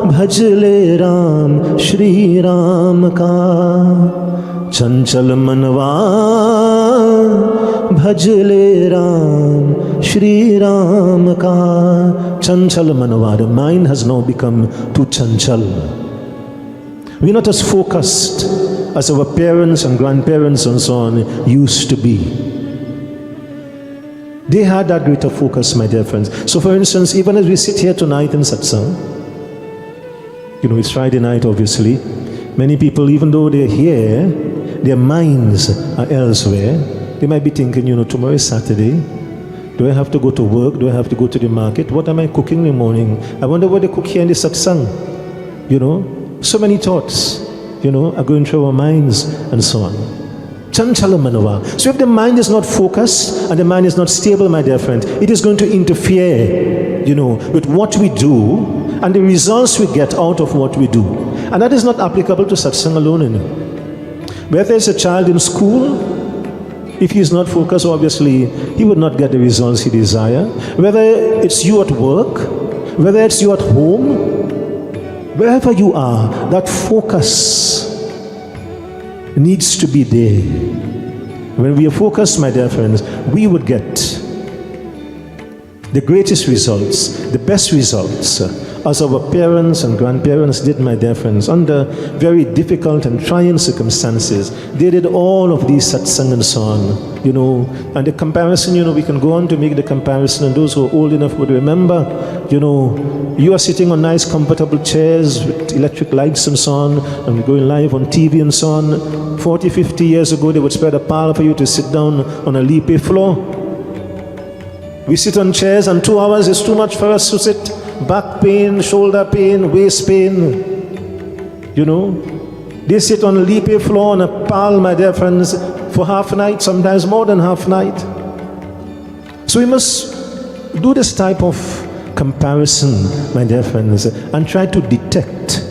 भजले राम श्री राम का, चंचल मनवा भजले राम श्री राम का. Chanchal manava, the mind has now become too chanchal. We're not as focused as our parents and grandparents and so on used to be. They had that greater focus, my dear friends. So for instance, even as we sit here tonight in Satsang, you know, it's Friday night obviously, many people, even though they're here, their minds are elsewhere. They might be thinking, you know, tomorrow is Saturday. Do I have to go to work? Do I have to go to the market? What am I cooking in the morning? I wonder what they cook here in the satsang. You know, so many thoughts, you know, are going through our minds and so on. Chanchala manava. So if the mind is not focused and the mind is not stable, my dear friend, it is going to interfere, you know, with what we do and the results we get out of what we do. And that is not applicable to satsang alone, you know. Whether it's a child in school, if he is not focused, obviously, he would not get the results he desires. Whether it's you at work, whether it's you at home, wherever you are, that focus needs to be there. when we are focused, my dear friends, we would get the greatest results, the best results, as our parents and grandparents did, my dear friends, under very difficult and trying circumstances. They did all of these satsang and so on, and the comparison, we can go on to make the comparison, and those who are old enough would remember, you are sitting on nice comfortable chairs with electric lights and so on, and going live on TV and so on. 40, 50 years ago, they would spread a pile for you to sit down on a lipe floor. We sit on chairs and 2 hours is too much for us to sit. Back pain, shoulder pain, waist pain. They sit on a lipe floor on a pile, my dear friends, for half a night, sometimes more than half a night. So we must do this type of comparison, my dear friends, and try to detect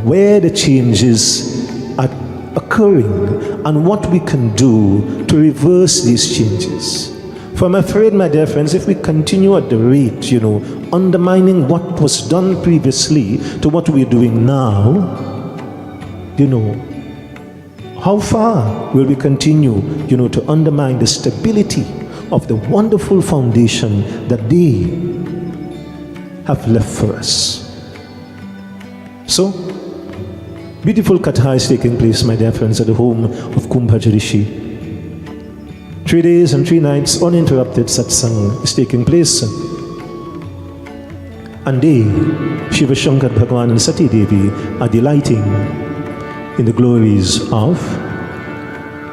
where the changes are occurring and what we can do to reverse these changes. For I'm afraid, my dear friends, if we continue at the rate, undermining what was done previously to what we're doing now, how far will we continue, to undermine the stability of the wonderful foundation that they have left for us? So, beautiful katha is taking place, my dear friends, at the home of Kumbhaja Rishi. 3 days and 3 nights uninterrupted satsang is taking place. And they, Shiva Shankar Bhagwan and Sati Devi, are delighting in the glories of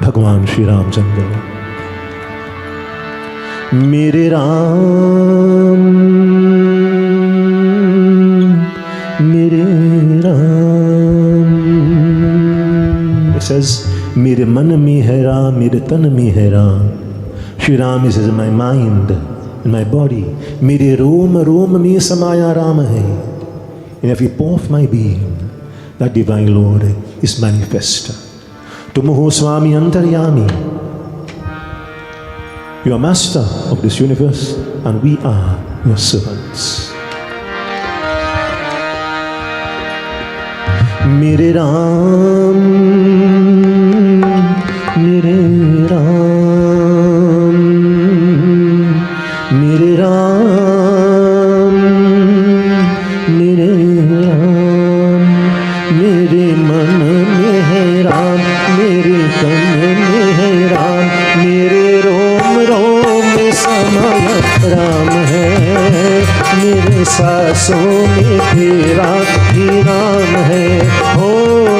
Bhagwan Sri Rajendra. Mere Ram, Mere Ram. It says, Mere man mein hai Ram, mere tan mein hai Ram. Shri Ram is in my mind, in my body. Mere rom rom mein samaya Ram hai. In every pore of my being, that divine Lord is manifest. Tumuho Swami Antaryami. You are master of this universe, and we are your servants. Mere Ram, Mere Ram, Mere Ram, Mere Ram, Mere man mein hai Ram, Mere tan mein hai Ram, Mere rom rom mein samaya Ram hai, Mere सांसों में तेरा ही नाम है, हो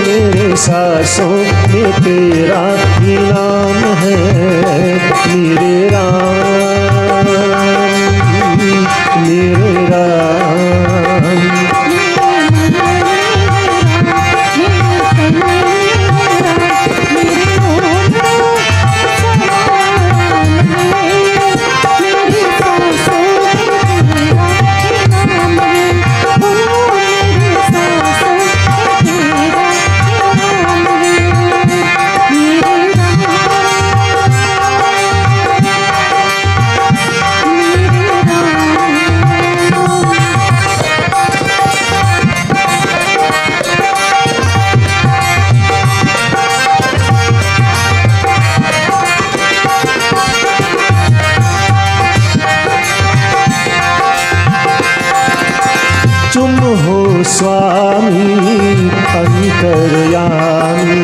मेरे सांसों में तेरा ही नाम है, मेरे राम, मेरे राम। तुम हो स्वामी अंतर्यामी,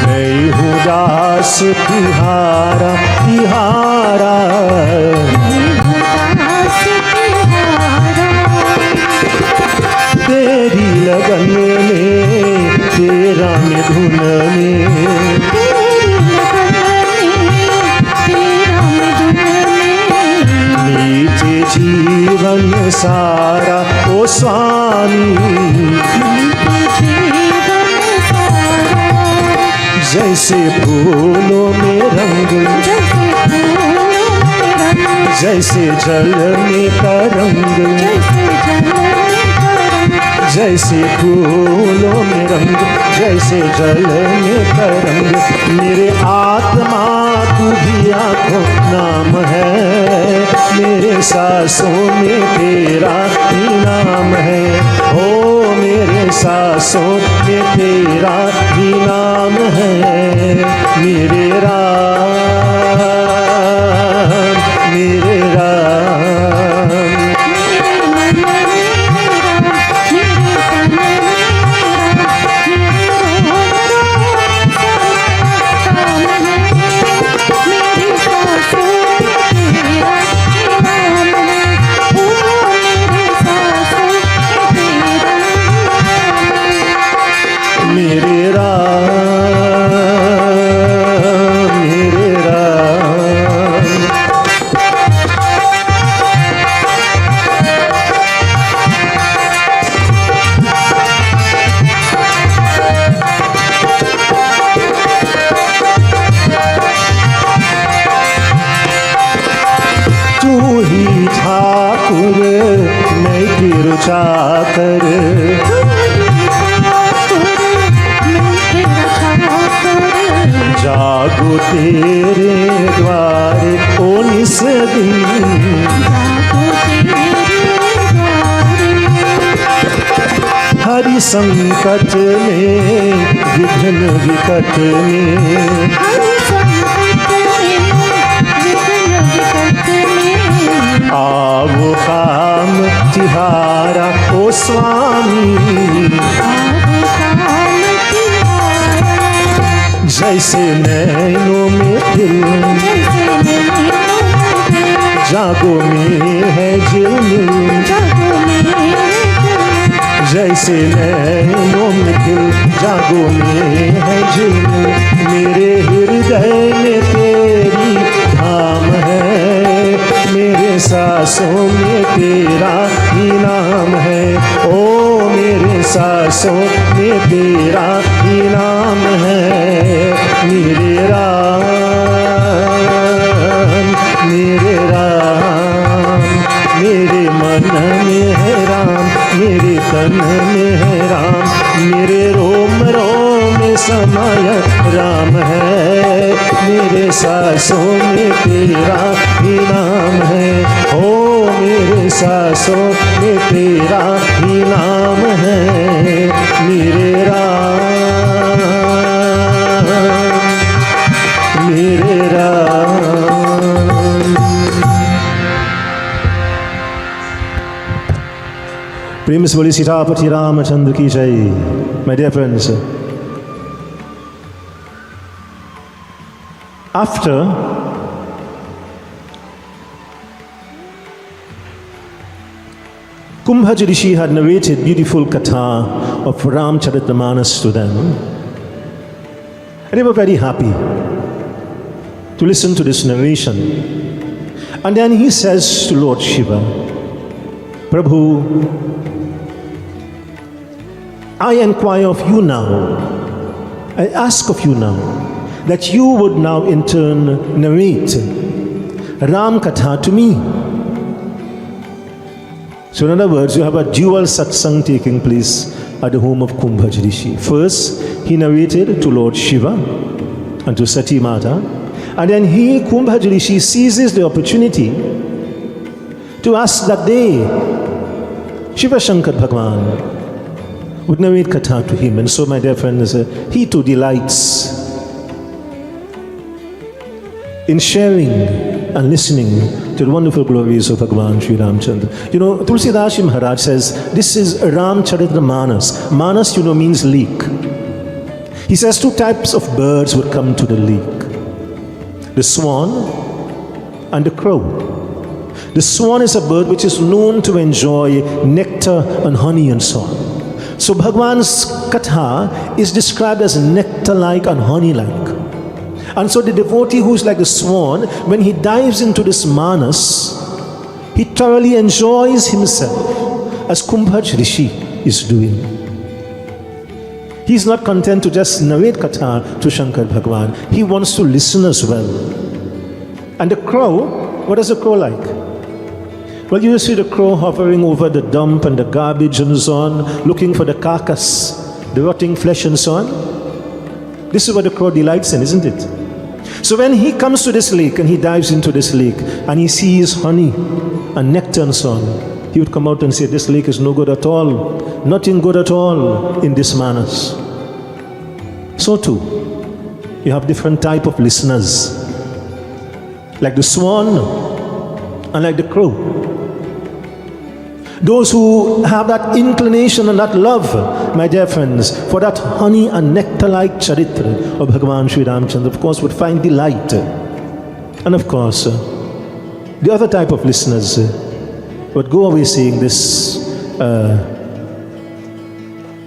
मैं हूँ दास तिहारा तिहारा, तेरी लगन में तेरा में धुन में, जीवन सारा ओ स्वामी, जैसे फूलों में रंग, जैसे जल में तरंग, जैसे फूलों में रंग, जैसे जल में तरंग, मेरे आत्मा तू भी आँखों नाम है, मेरे सांसों में तेरा ही नाम है, ओ मेरे सांसों सांसों में तेरा ही नाम है। मेरे राम, मेरे राम, मेरे राम, मेरे राम। तू ही ठाकुर मैं तेरू चाकर, जागो तेरे द्वारे ओ निस दिन। हरि संकट में विघ्न विकट में, आवो काम तिहारा ओ स्वामी। जैसे नैनों में दिल, जागो में है झिलमिल। जैसे नैनों में दिल, जागो में है झिलमिल। मेरे हृदय में तेरी धाम है, मेरे सांसों में तेरा ही नाम है। ओ मेरे सांसों में तेरा ही नाम है। मेरे राम, मेरे राम, मेरे मन में है राम, मेरे तन में है राम, मेरे रोम रोम में समाय राम है। मेरे सांसों में तेरा ही नाम है। ओ मेरे सांसों में तेरा ही नाम है। मेरे राम, मेरे राम। प्रेम से बोली सीतापति रामचंद्र की जय। My dear friends, after Kumbhaja Rishi had narrated beautiful katha of Ramcharitamanas to them, and they were very happy to listen to this narration. And then he says to Lord Shiva, Prabhu, I inquire of you now, I ask of you now, that you would now in turn narrate Ram Katha to me. So in other words, you have a dual satsang taking place at the home of Kumbhaja Rishi. First, he narrated to Lord Shiva and to Sati Mata, and then he, Kumbhaja Rishi, seizes the opportunity to ask that they, Shiva Shankar Bhagwan, would narrate katha to him. And so, my dear friends, he too delights in sharing and listening to the wonderful glories of Bhagavan Sri Ramchandra. You know, Tulsidas Maharaj says, this is Ramcharitra Manas. Manas, you know, means lake. He says two types of birds would come to the lake: the swan and the crow. The swan is a bird which is known to enjoy nectar and honey and so on. So Bhagwan's katha is described as nectar-like and honey-like. And so the devotee who is like the swan, when he dives into this manas, he thoroughly enjoys himself as Kumbhaja Rishi is doing. He is not content to just narrate katha to Shankar Bhagwan. He wants to listen as well. And the crow, what is the crow like? Well, you see the crow hovering over the dump and the garbage and so on, looking for the carcass, the rotting flesh and so on. This is what the crow delights in, isn't it? So when he comes to this lake and he dives into this lake and he sees honey and nectar and so on, he would come out and say, this lake is no good at all, nothing good at all in this manners. So too, you have different type of listeners, like the swan and like the crow. Those who have that inclination and that love, my dear friends, for that honey and nectar-like charitra of Bhagavan Sri Ramchandra, of course, would find delight. And of course, the other type of listeners would go away saying this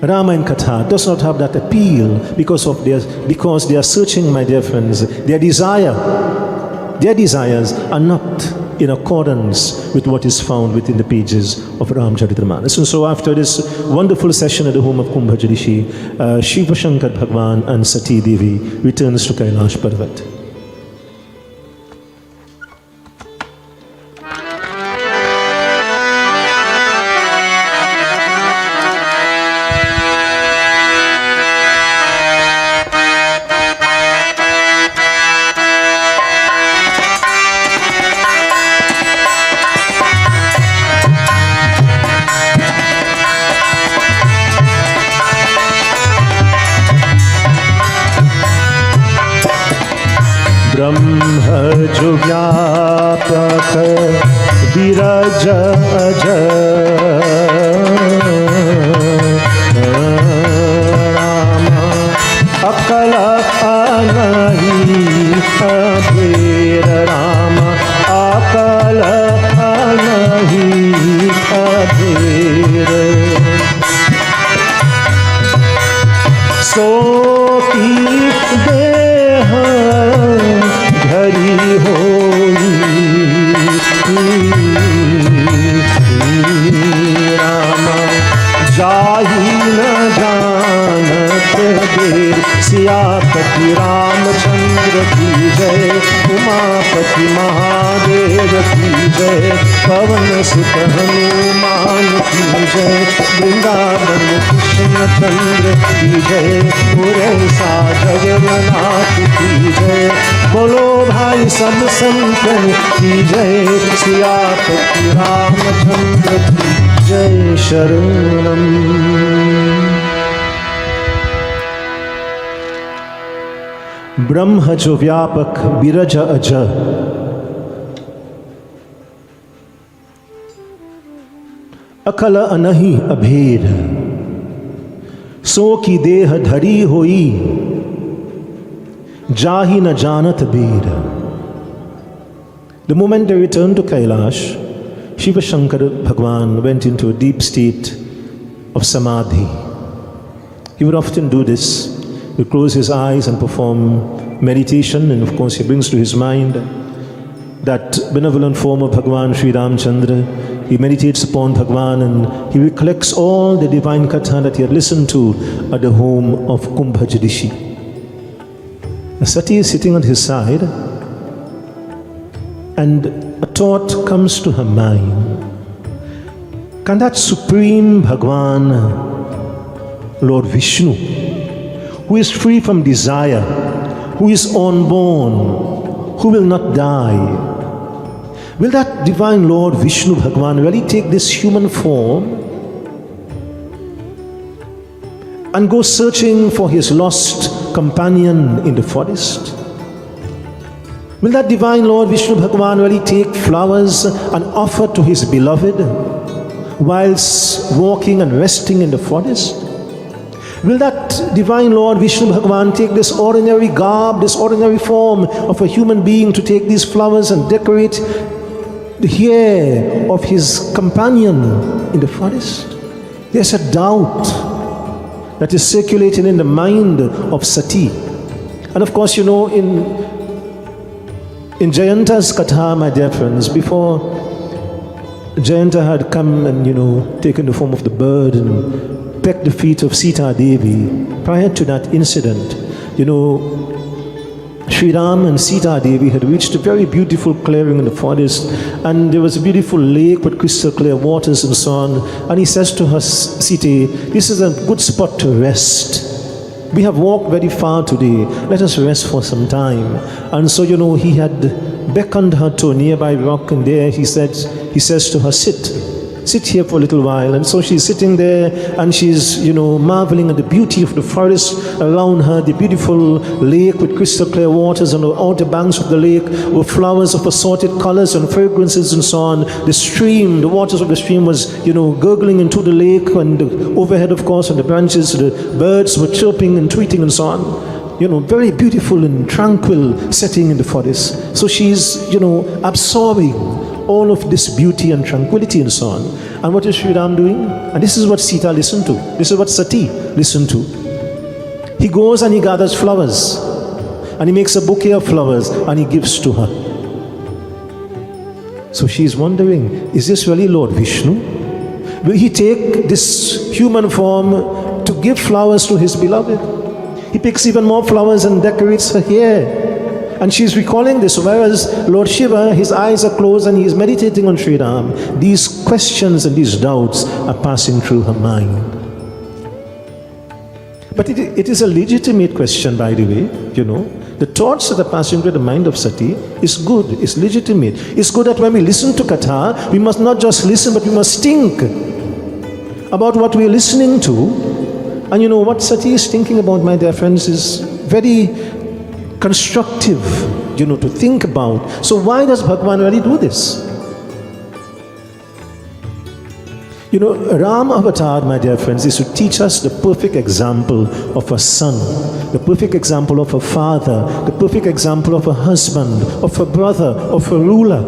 Rama and Katha does not have that appeal because they are searching, my dear friends. Their desires are not in accordance with what is found within the pages of Ramcharitamanas. And so after this wonderful session at the home of Kumbhaja Rishi, Shiva Shankar Bhagwan and Sati Devi returns to Kailash Parvat. जो व्यापक विरज अज राम अकल अनहि अबेर राम अकल अनहि अबेर सो की देह धरी होई रामा जाहि न जानत देर सियापति रामचंद्र की जय उमापति महादेव की जय पवन सुत हनुमान की जय वृंदावन कृष्ण चंद्र की जय पुरैसा जगन्नाथ की जय बोलो भाई सब संतन की जय सियापति रामचंद्र की जय शरणम। ब्रह्म जो व्यापक बिरज अज अकल अनहि अभेर सो की देह धरी होई जाहि न जानत बेर। The moment they returned to Kailash, Shiva Shankar Bhagwan went into a deep state of samadhi. He would often do this. He would close his eyes and perform meditation, and of course he brings to his mind that benevolent form of Bhagwan Sri Ramchandra. He meditates upon Bhagwan and he recollects all the divine katha that he had listened to at the home of Kumbhaja Rishi. Sati is sitting on his side, and a thought comes to her mind. Can that supreme Bhagwan, Lord Vishnu, who is free from desire, who is unborn, who will not die, will that divine Lord Vishnu Bhagwan really take this human form and go searching for his lost companion in the forest? Will that divine Lord Vishnu Bhagwan really take flowers and offer to his beloved whilst walking and resting in the forest? Will that divine Lord Vishnu Bhagwan take this ordinary garb, this ordinary form of a human being to take these flowers and decorate the hair of his companion in the forest? There's a doubt that is circulating in the mind of Sati. And of course, in Jayanta's katha, my dear friends, before Jayanta had come and, taken the form of the bird and pecked the feet of Sita Devi, prior to that incident, Sri Ram and Sita Devi had reached a very beautiful clearing in the forest, and there was a beautiful lake with crystal clear waters and so on. And he says to her, Sita, this is a good spot to rest. We have walked very far today. Let us rest for some time. And so, he had beckoned her to a nearby rock, and there he says to her, sit. sit here for a little while. And so she's sitting there and she's, marveling at the beauty of the forest around her, the beautiful lake with crystal clear waters, and on the outer banks of the lake were flowers of assorted colors and fragrances and so on. The stream, the waters of the stream was, gurgling into the lake, and overhead, of course, on the branches, the birds were chirping and tweeting and so on. Very beautiful and tranquil setting in the forest. So she's, absorbing all of this beauty and tranquility and so on. And what is Sri Ram doing? And this is what Sita listened to. This is what Sati listened to. He goes and he gathers flowers. And he makes a bouquet of flowers and he gives to her. So she's wondering, is this really Lord Vishnu? Will he take this human form to give flowers to his beloved? He picks even more flowers and decorates her hair. And she's recalling this, whereas Lord Shiva, his eyes are closed and he is meditating on Sri Ram. These questions and these doubts are passing through her mind. But it is a legitimate question, by the way, The thoughts that are passing through the mind of Sati is good, it's legitimate. It's good that when we listen to Katha, we must not just listen, but we must think about what we're listening to. And what Sati is thinking about, my dear friends, is very constructive, to think about. So why does Bhagavan really do this? Ram Avatar, my dear friends, is to teach us the perfect example of a son, the perfect example of a father, the perfect example of a husband, of a brother, of a ruler.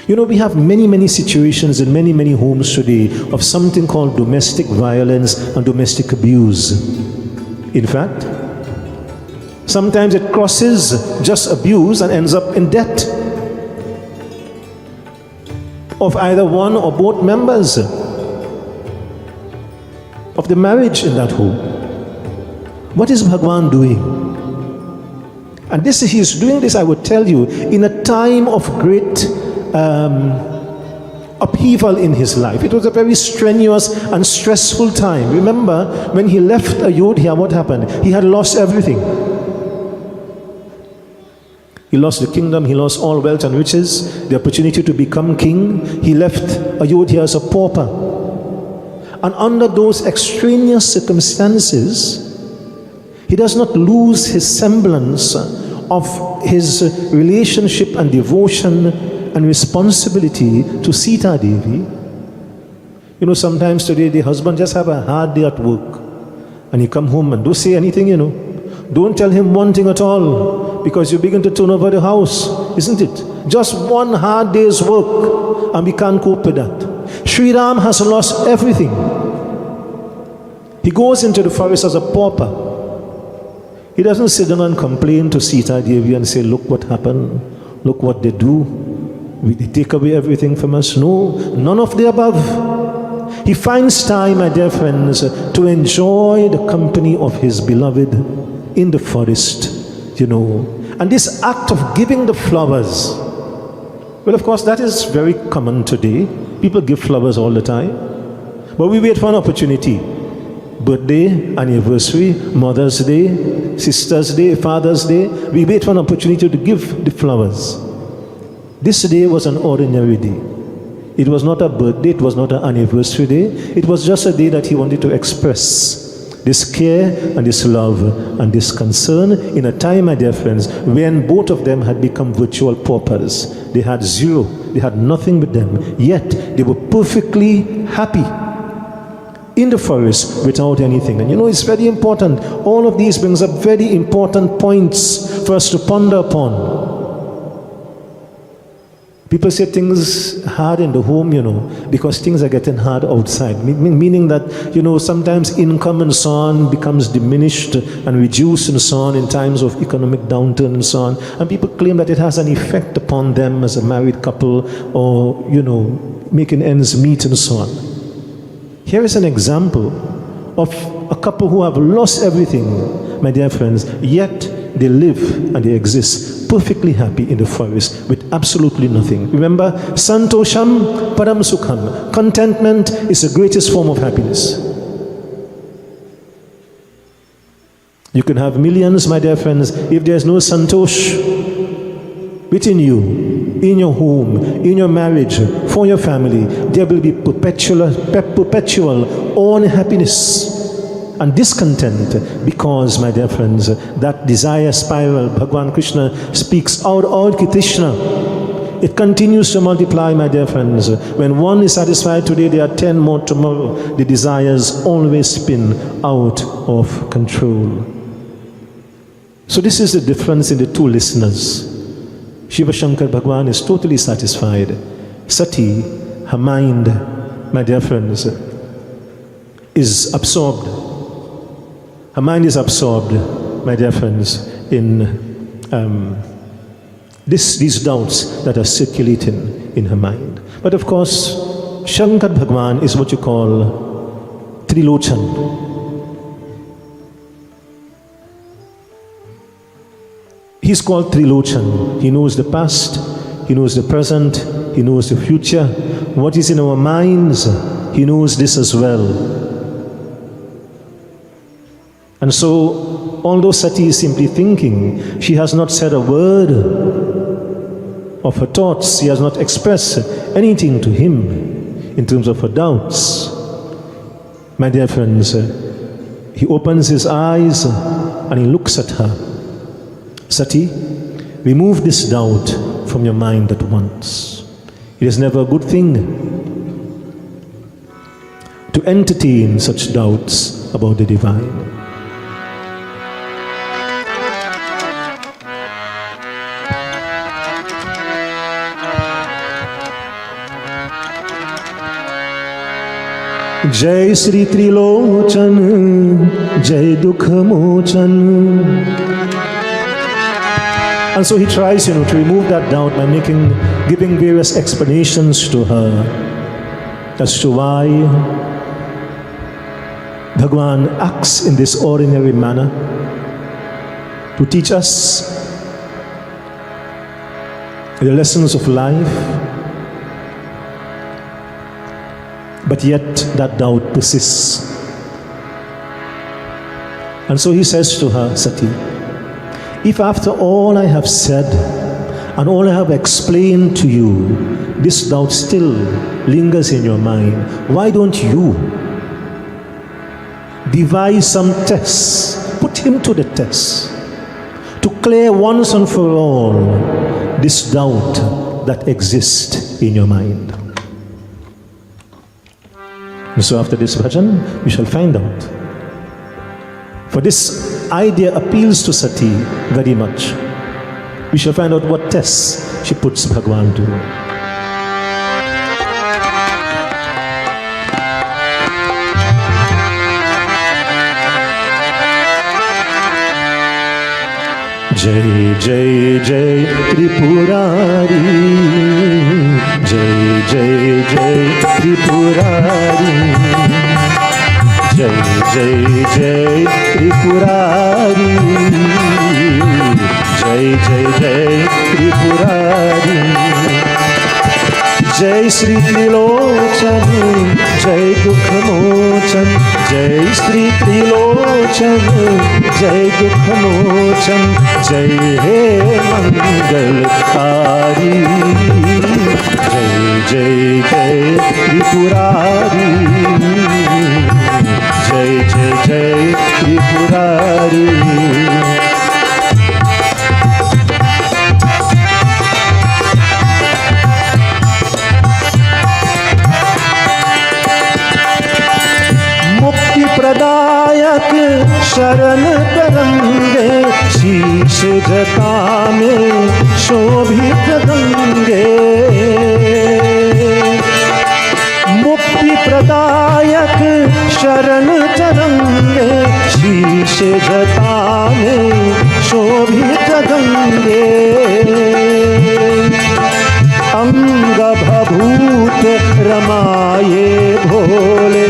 We have many, many situations in many, many homes today of something called domestic violence and domestic abuse. In fact, sometimes it crosses just abuse and ends up in debt of either one or both members of the marriage in that home. What is Bhagavan doing? And he is doing this, I would tell you, in a time of great upheaval in his life. It was a very strenuous and stressful time. Remember, when he left Ayodhya, what happened? He had lost everything. He lost the kingdom, he lost all wealth and riches, the opportunity to become king. He left Ayodhya as a pauper. And under those extraneous circumstances, he does not lose his semblance of his relationship and devotion and responsibility to Sita Devi. Sometimes today the husband just have a hard day at work and he come home and don't say anything, Don't tell him one thing at all, because you begin to turn over the house, isn't it? Just one hard day's work and we can't cope with that. Sri Ram has lost everything. He goes into the forest as a pauper. He doesn't sit down and complain to Sita Devi and say, look what happened, look what they do. They take away everything from us. No, none of the above. He finds time, my dear friends, to enjoy the company of his beloved in the forest, And this act of giving the flowers, well, of course, that is very common today. People give flowers all the time. But we wait for an opportunity. Birthday, anniversary, Mother's Day, Sister's Day, Father's Day. We wait for an opportunity to give the flowers. This day was an ordinary day. It was not a birthday, it was not an anniversary day. It was just a day that he wanted to express this care and this love and this concern in a time, my dear friends, when both of them had become virtual paupers. They had zero, they had nothing with them, yet they were perfectly happy in the forest without anything. And it's very important. All of these brings up very important points for us to ponder upon. People say things hard in the home, because things are getting hard outside. Meaning that, sometimes income and so on becomes diminished and reduced and so on in times of economic downturn and so on. And people claim that it has an effect upon them as a married couple or, making ends meet and so on. Here is an example of a couple who have lost everything, my dear friends, yet they live and they exist perfectly happy in the forest with absolutely nothing. Remember, Santosham Param Sukham. Contentment is the greatest form of happiness. You can have millions, my dear friends, if there's no Santosh, within you, in your home, in your marriage, for your family, there will be perpetual unhappiness and discontent, because, my dear friends, that desire spiral, Bhagavan Krishna speaks out Krishna. It continues to multiply, my dear friends. When one is satisfied today, there are 10 more tomorrow. The desires always spin out of control. So this is the difference in the two listeners. Shiva Shankar Bhagavan is totally satisfied. Sati, her mind, my dear friends, is absorbed. Her mind is absorbed, my dear friends, in these doubts that are circulating in her mind. But of course, Shankar Bhagavan is what you call Trilochan. He's called Trilochan. He knows the past, he knows the present, he knows the future. What is in our minds, he knows this as well. And so, although Sati is simply thinking, she has not said a word of her thoughts, she has not expressed anything to him in terms of her doubts. My dear friends, he opens his eyes and he looks at her. Sati, remove this doubt from your mind at once. It is never a good thing to entertain such doubts about the divine. Jai Sri Trilochan, Jai Dukha Mochan. And so he tries, to remove that doubt by giving various explanations to her as to why Bhagavan acts in this ordinary manner to teach us the lessons of life. But yet that doubt persists. And so he says to her, Sati, if after all I have said and all I have explained to you, this doubt still lingers in your mind, why don't you devise some tests, put him to the test, to clear once and for all this doubt that exists in your mind? And so after this bhajan, we shall find out. For this idea appeals to Sati very much. We shall find out what tests she puts Bhagavan to. Jai Jai Jai Tripurari, Jai Jai Jai Tripurari, Jai Jai Jai Tripurari, Jai Jai Jai Tripurari, Jai Sri Trilochan, Jai Dukha Mochan, Jai Sri Trilochan, Jai Dukha Mochan, Jai He Mangalkari, Jai Jai Jai Tripurari, Jai Jai Jai Tripurari. प्रदायक शरण तरंगे, शीश जटा में शोभित गंगे, मुक्ति प्रदायक शरण तरंगे, शीश जटा में शोभित गंगे, अंग भभूत रमाये भोले,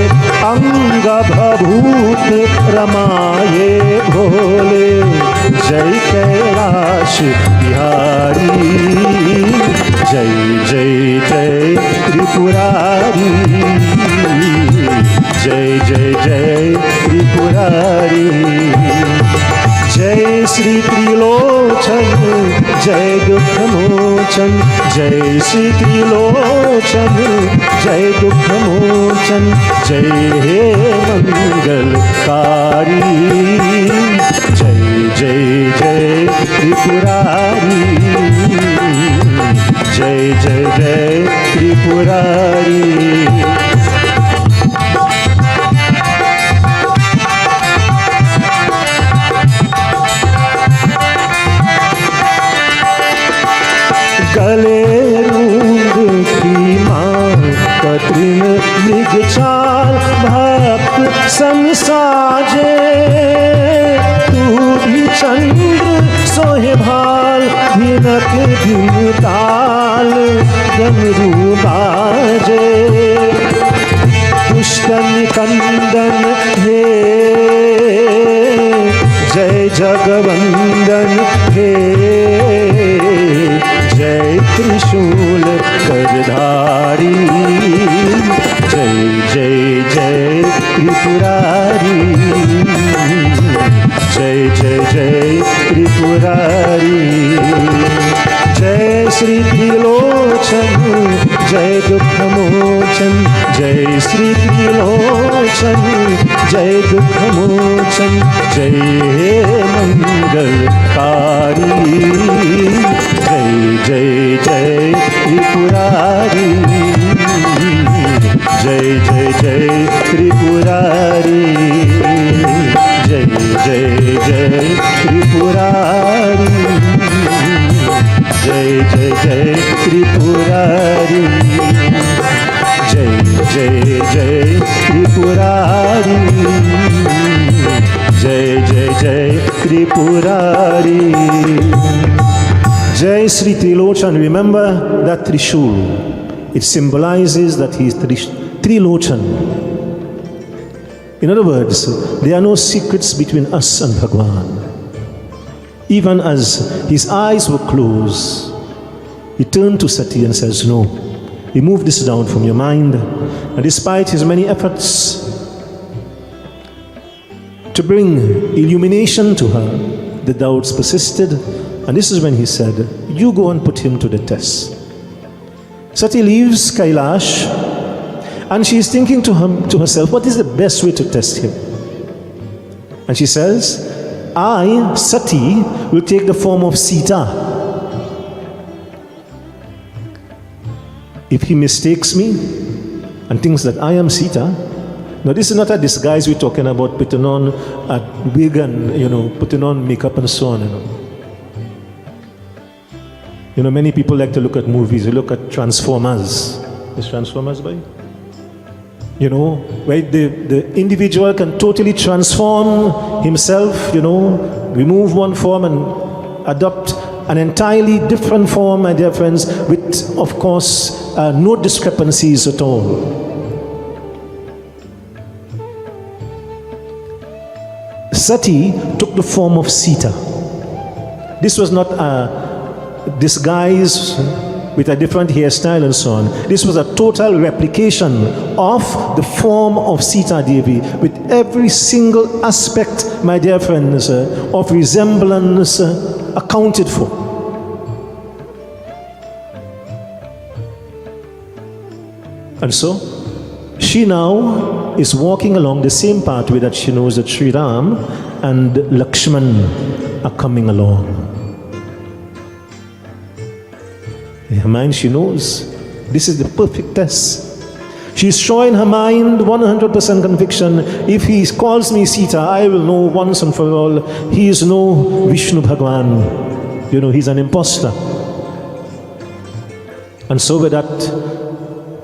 अंग भभूत रमाये भोले, जय कैलाश बिहारी, जय जय जय त्रिपुरारी, जय जय जय त्रिपुरारी, जय श्री त्रिलोचन जय दुख मोचन, जय श्री त्रिलोचन जय दुख मोचन, जय हे मंगलकारी, जय जय जय त्रिपुरारी, जय जय जय त्रिपुरारी। गले रूंद की मां कतृण मृग चाल, भक्त संसाजे तू भी चंद्र सोहे भाल, भिनक भिन ताल डमरू बाजे, दुष्ट निकंदन हे जय जगवंदन हे, जय त्रिशूल करधारी, जय जय जय त्रिपुरारी, जय जय जय त्रिपुरारी। जय श्री त्रिलोचन जय दुख मोचन, जय श्री त्रिलोचन जय दुख मोचन, जय हे मंगलकारी, जय जय जय त्रिपुरारी, जय जय जय त्रिपुरारी, जय जय जय त्रिपुरारी, जय जय जय त्रिपुरारी, जय जय जय त्रिपुरारी, जय जय जय Tripurari. Jai Sri Trilochan, remember that Trishul. It symbolizes that he is Trilochan. In other words, there are no secrets between us and Bhagwan. Even as his eyes were closed, he turned to Sati and says, no, remove this down from your mind. And despite his many efforts to bring illumination to her, the doubts persisted. And this is when he said, you go and put him to the test. Sati leaves Kailash and she is thinking to herself, what is the best way to test him? And she says, I, Sati, will take the form of Sita. If he mistakes me and thinks that I am Sita, now this is not a disguise we're talking about, putting on a wig and, putting on makeup and so on, many people like to look at movies. You look at Transformers. Is Transformers by? Where the individual can totally transform himself, remove one form and adopt an entirely different form, my dear friends, with, of course, no discrepancies at all. Sati took the form of Sita. This was not a disguise with a different hairstyle and so on. This was a total replication of the form of Sita Devi with every single aspect, my dear friends, of resemblance accounted for. And so, she now is walking along the same pathway that she knows that Sri Ram and Lakshman are coming along. In her mind, she knows this is the perfect test. She is sure in her mind, 100% conviction, if he calls me Sita, I will know once and for all, he is no Vishnu Bhagwan. He's an imposter. And so with that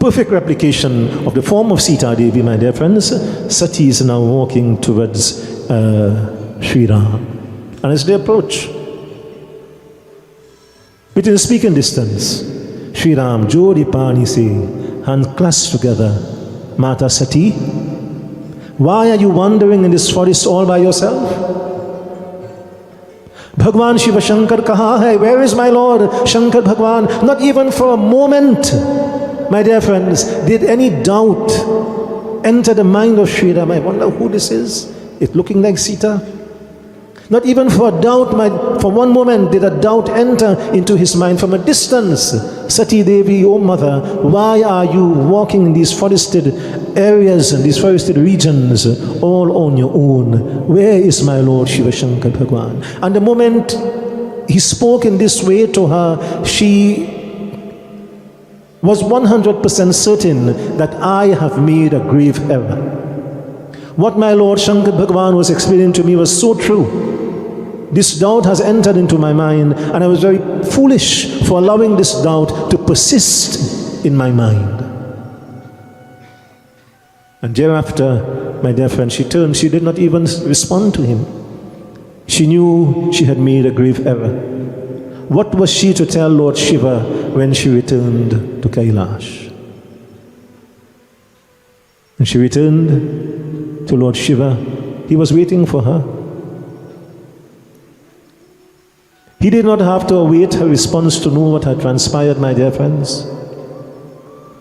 perfect replication of the form of Sita Devi, my dear friends, Sati is now walking towards Sri Ram. And as they approach, within speaking distance, Sri Ram, Jodi Pani se, hands clasped together, Mata Sati, why are you wandering in this forest all by yourself? Bhagwan Shiva Shankar kaha hai? Where is my Lord Shankar Bhagwan? Not even for a moment, my dear friends, did any doubt enter the mind of Sri Ram. I wonder who this is. It's looking like Sita. Not even for a doubt, for one moment did a doubt enter into his mind from a distance. Sati Devi, O mother, why are you walking in these forested areas and these forested regions all on your own? Where is my Lord Shiva Shankar Bhagwan? And the moment he spoke in this way to her, she was 100% certain that I have made a grave error. What my Lord Shankar Bhagwan was explaining to me was so true. This doubt has entered into my mind, and I was very foolish for allowing this doubt to persist in my mind. And thereafter, my dear friend, she turned. She did not even respond to him. She knew she had made a grave error. What was she to tell Lord Shiva when she returned to Kailash? When she returned to Lord Shiva, he was waiting for her. He did not have to await her response to know what had transpired, my dear friends.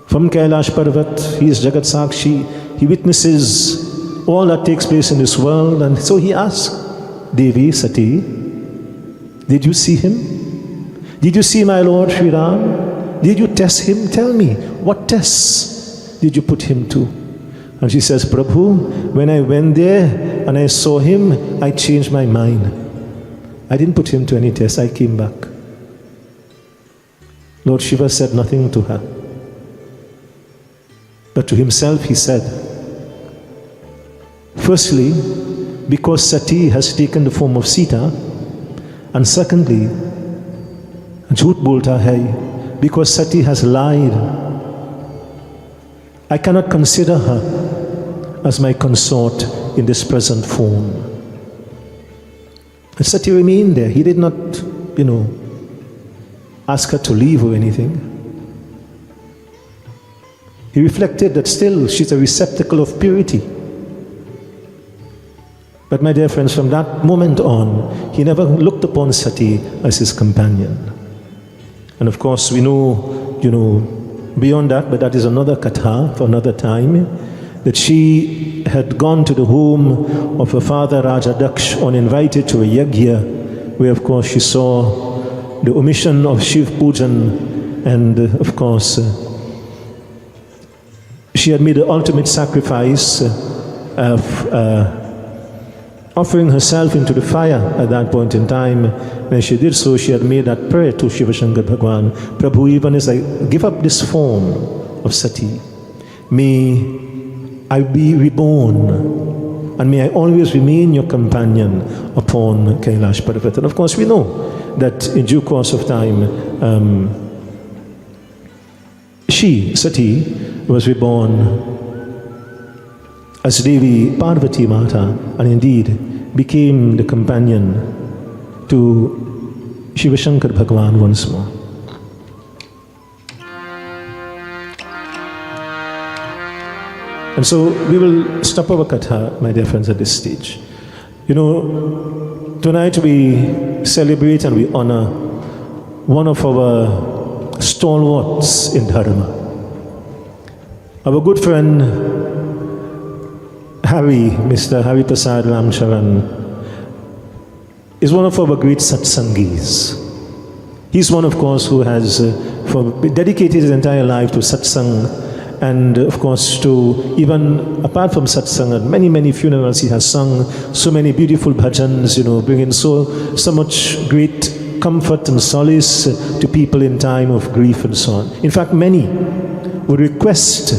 From Kailash Parvat, he is Jagat Sakshi. He witnesses all that takes place in this world. And so he asked, Devi, Sati, did you see him? Did you see my Lord Sri Ram? Did you test him? Tell me, what tests did you put him to? And she says, Prabhu, when I went there and I saw him, I changed my mind. I didn't put him to any test, I came back. Lord Shiva said nothing to her. But to himself he said, firstly, because Sati has taken the form of Sita, and secondly, Jhoot bolta hai, because Sati has lied. I cannot consider her as my consort in this present form. And Sati remained there. He did not, ask her to leave or anything. He reflected that still she's a receptacle of purity. But my dear friends, from that moment on, he never looked upon Sati as his companion. And of course, we know, beyond that, but that is another katha for another time, that she had gone to the home of her father Raja Daksh uninvited to a yajna, where of course she saw the omission of Shiv Pujan, and of course she had made the ultimate sacrifice of offering herself into the fire at that point in time. When she did so, she had made that prayer to Shiva Shankar Bhagwan, Prabhu, even as I give up this form of Sati, may I be reborn, and may I always remain your companion upon Kailash Parvat. And of course we know that in due course of time, she, Sati, was reborn as Devi Parvati Mata, and indeed became the companion to Shiva Shankar Bhagwan once more. And so we will stop our katha, my dear friends, at this stage. Tonight we celebrate and we honor one of our stalwarts in Dharma. Our good friend Mr. Harrypersad Ramcharan, is one of our great satsangis. He's one, of course, who has dedicated his entire life to satsang. And of course, to even apart from satsang, at many, many funerals, he has sung so many beautiful bhajans, bringing so much great comfort and solace to people in time of grief and so on. In fact, many would request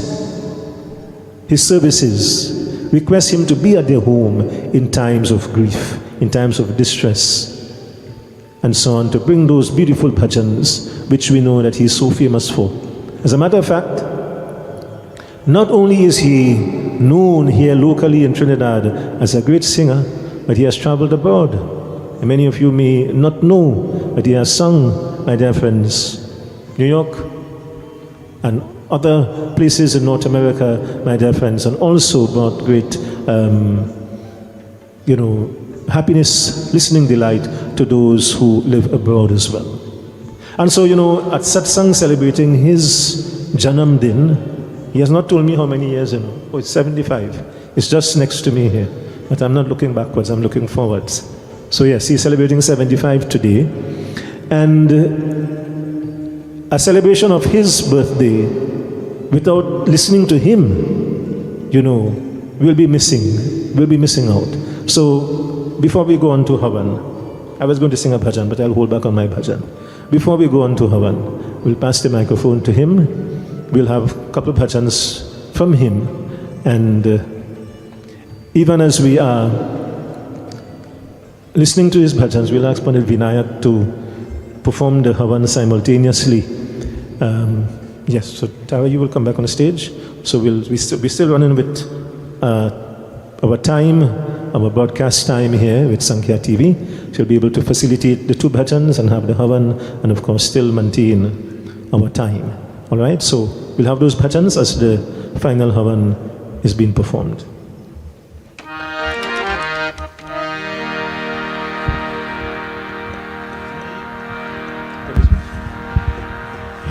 his services, request him to be at their home in times of grief, in times of distress, and so on, to bring those beautiful bhajans, which we know that he is so famous for. As a matter of fact, not only is he known here locally in Trinidad as a great singer, but he has traveled abroad. And many of you may not know that he has sung, my dear friends, New York and other places in North America, my dear friends, and also brought great, happiness, listening delight to those who live abroad as well. And so, at Satsang celebrating his Janam Din, he has not told me how many years, it's 75. It's just next to me here. But I'm not looking backwards, I'm looking forwards. So yes, he's celebrating 75 today. And a celebration of his birthday without listening to him, we'll be missing out. So before we go on to Havan, I was going to sing a bhajan, but I'll hold back on my bhajan. Before we go on to Havan, we'll pass the microphone to him. We'll have a couple of bhajans from him. And even as we are listening to his bhajans, we'll ask Pandit Vinayak to perform the Havan simultaneously. Yes, so Tara, you will come back on the stage. So we're still running with our time, our broadcast time here with Sankhya TV. She'll be able to facilitate the two bhajans and have the Havan, and of course still maintain our time. All right, so we'll have those bhajans as the final Havan is being performed.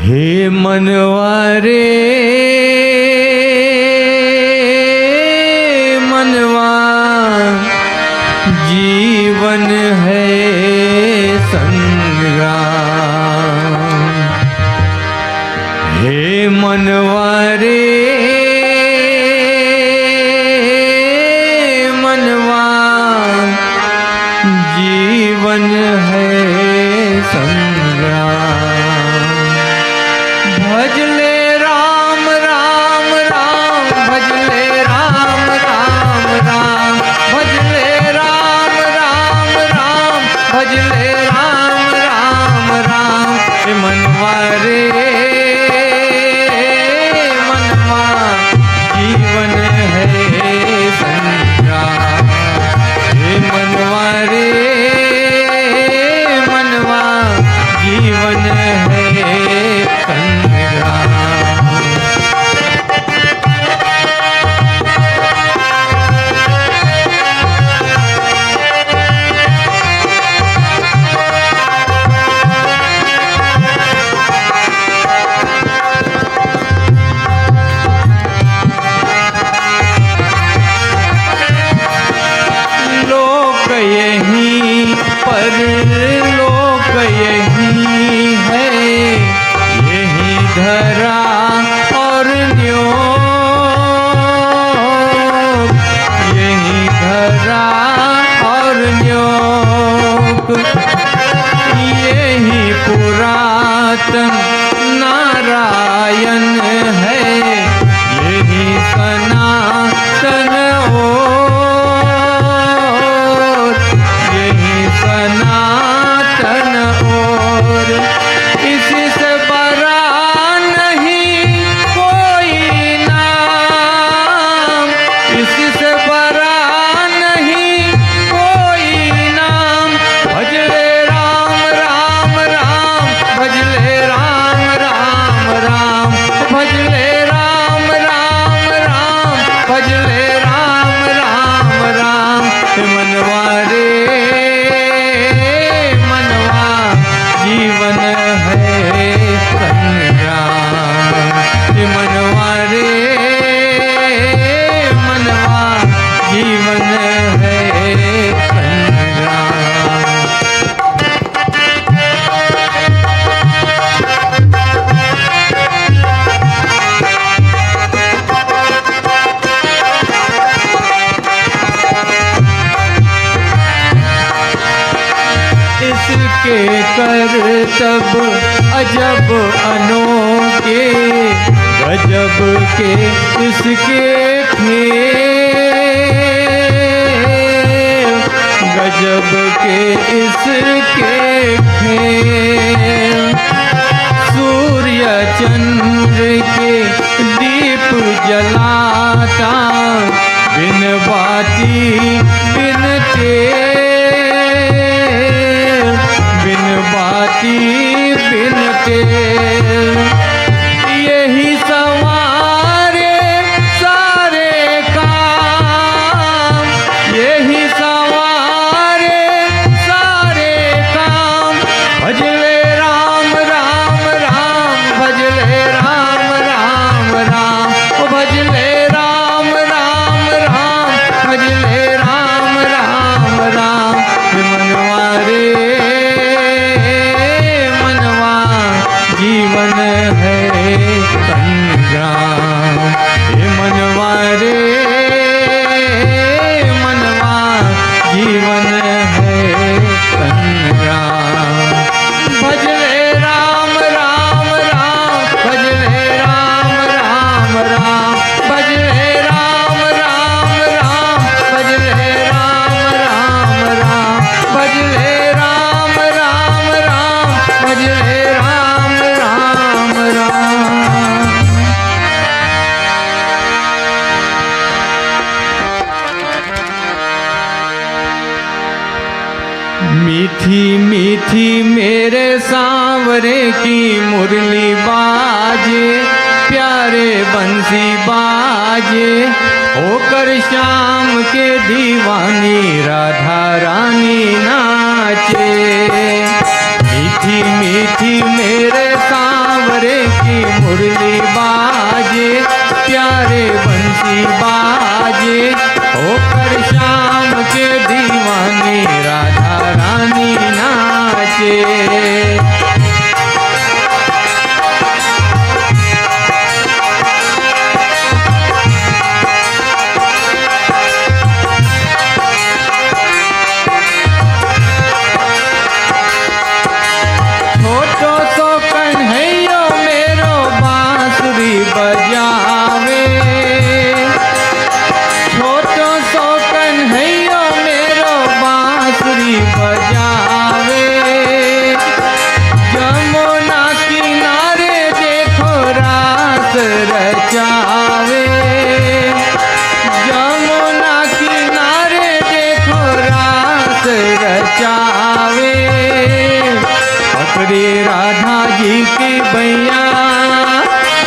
हे मनवारे मनवा जीवन है संग्राम। हे मनवारे मनवा जीवन है संग्राम। भजले राम राम राम, भजले राम राम राम, भजले राम राम राम, भजले राम राम राम। हे मनवा रे मनवा जीवन है संग्राम। हे मनवा रे मनवा जीवन है संग्राम। लोक यही पर लोक यही है, यही धरा और न्योक, यही धरा और न्योक। यही पुरातन नारायण है, यही सनातन और, यही सनातन और। इसी से बड़ा नहीं कोई नाम, इसी से बड़ा नहीं कोई नाम। भजले राम राम राम, भजले राम राम राम, भजले राम राम राम, भजले राम राम राम। हे मनवा रे मनवा जीवन है संग्राम। हे मनवा रे मनवा जीवन है संग्राम। इसके करतब अजब अनोखे, गजब के इसके खेल, गजब के इसके खेल। सूर्य चंद्र के दीप जलाता, बिन बाती बिन तेल, बिन बाती बिन तेल। यही सवारे सारे काम, यही सवारे सारे काम। भजले राम राम राम, भजले राम राम राम, भजले राम राम राम, भजले राम राम राम। हे मनवा मीठी मीठी मेरे सांवरे की मुरली बाजे, प्यारे बंसी बाजे, होकर शाम के दीवानी राधा रानी नाचे। मीठी मीठी मेरे सांवरे की मुरली बाजे, प्यारे बंसी बाजे, होकर शाम के दीवानी राधा रानी नाचे। छोटो सो कन्हैया मेरो बांसुरी बजावे, छोटो सो कन्हैया मेरो बांसुरी बजावे। जमुना किनारे देखो रास रचावे, जमुना किनारे देखो रास रचावे। पकड़े राधा जी की बैया,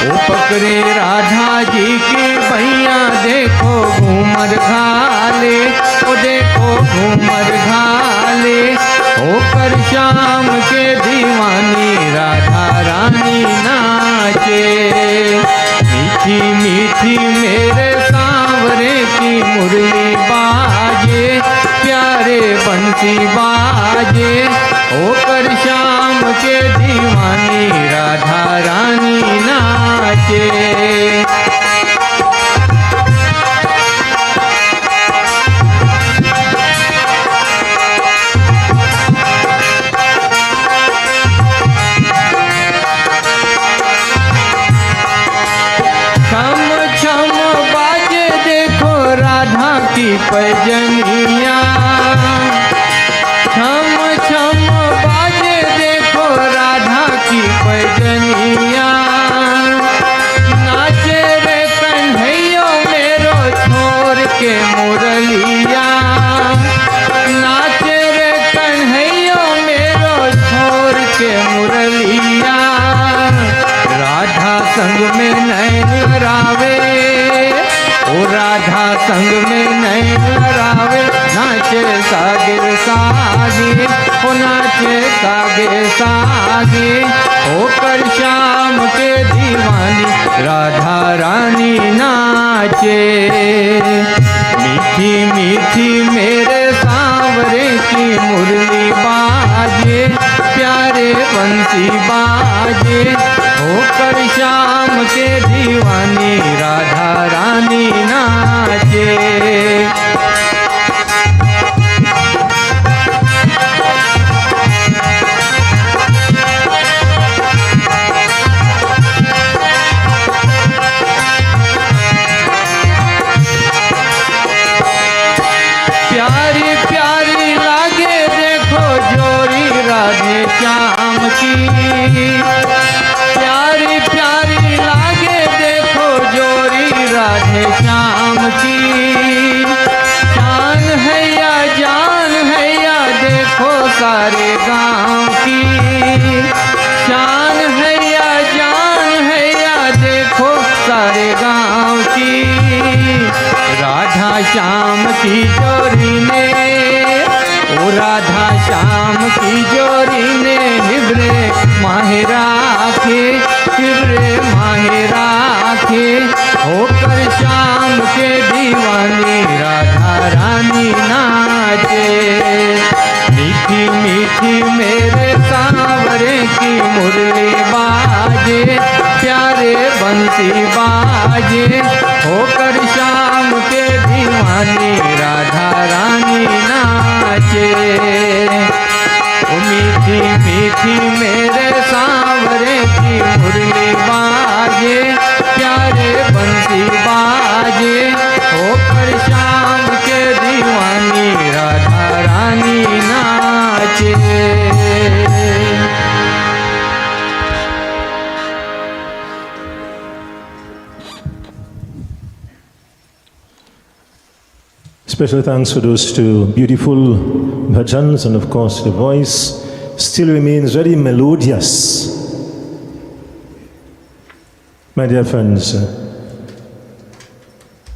ओ पकड़े राधा जी की बैया, देखो घूमर घाले, ओ देखो घूमर घाले, होकर शाम के दीवानी राधा रानी नाचे। मीठी मीठी मेरे सांवरे की मुरली बाजे, प्यारे बंसी बाजे, होकर शाम के दीवानी राधा रानी नाचे। छम छम बाजे देखो राधा की पैजनिया, छम छम बाजे देखो राधा की पैजनिया। नाचे रे कन्हैया मेरो छोड़ के मुरलिया, नाचे रे कन्हैया मेरो छोड़ के मुरलिया। राधा संग में नैन लड़ावे, ओ राधा संग में नैन लड़ावे। नाचे सागे सागे, ओ नाचे सागे सागे, होकर शाम के दीवानी राधा रानी नाचे। मीठी मीठी मेरे सांवरे की मुरली बाजे, प्यारे बंसी बाजे, होकर शाम के दीवानी राधा रानी नाचे। प्यारी प्यारी लागे देखो जोरी राधे श्याम की, प्यारी प्यारी लागे देखो जोरी राधे श्याम की। शान है या जान है या देखो सारे गांव की, शान है या जान है या देखो सारे गांव की। राधा श्याम की जोड़ी ने, ओ राधा श्याम की जोड़ी ने, हिब्रे माहे राखे, हिब्रे माहे राखे, होकर शाम के दीवानी राधा रानी नाचे। मीठी मीठी मेरे सांवरे की मुरली बाजे, प्यारे बंसी बाजे, होकर शाम के दीवानी राधा रानी नाचे। ओ मीठी मीठी मेरे सांवरे की मुरली बाजे, प्यारे बंसी बाजे, होकर शाम के दीवानी राधा रानी नाचे। Special thanks for those two beautiful bhajans, and of course the voice still remains very melodious. My dear friends,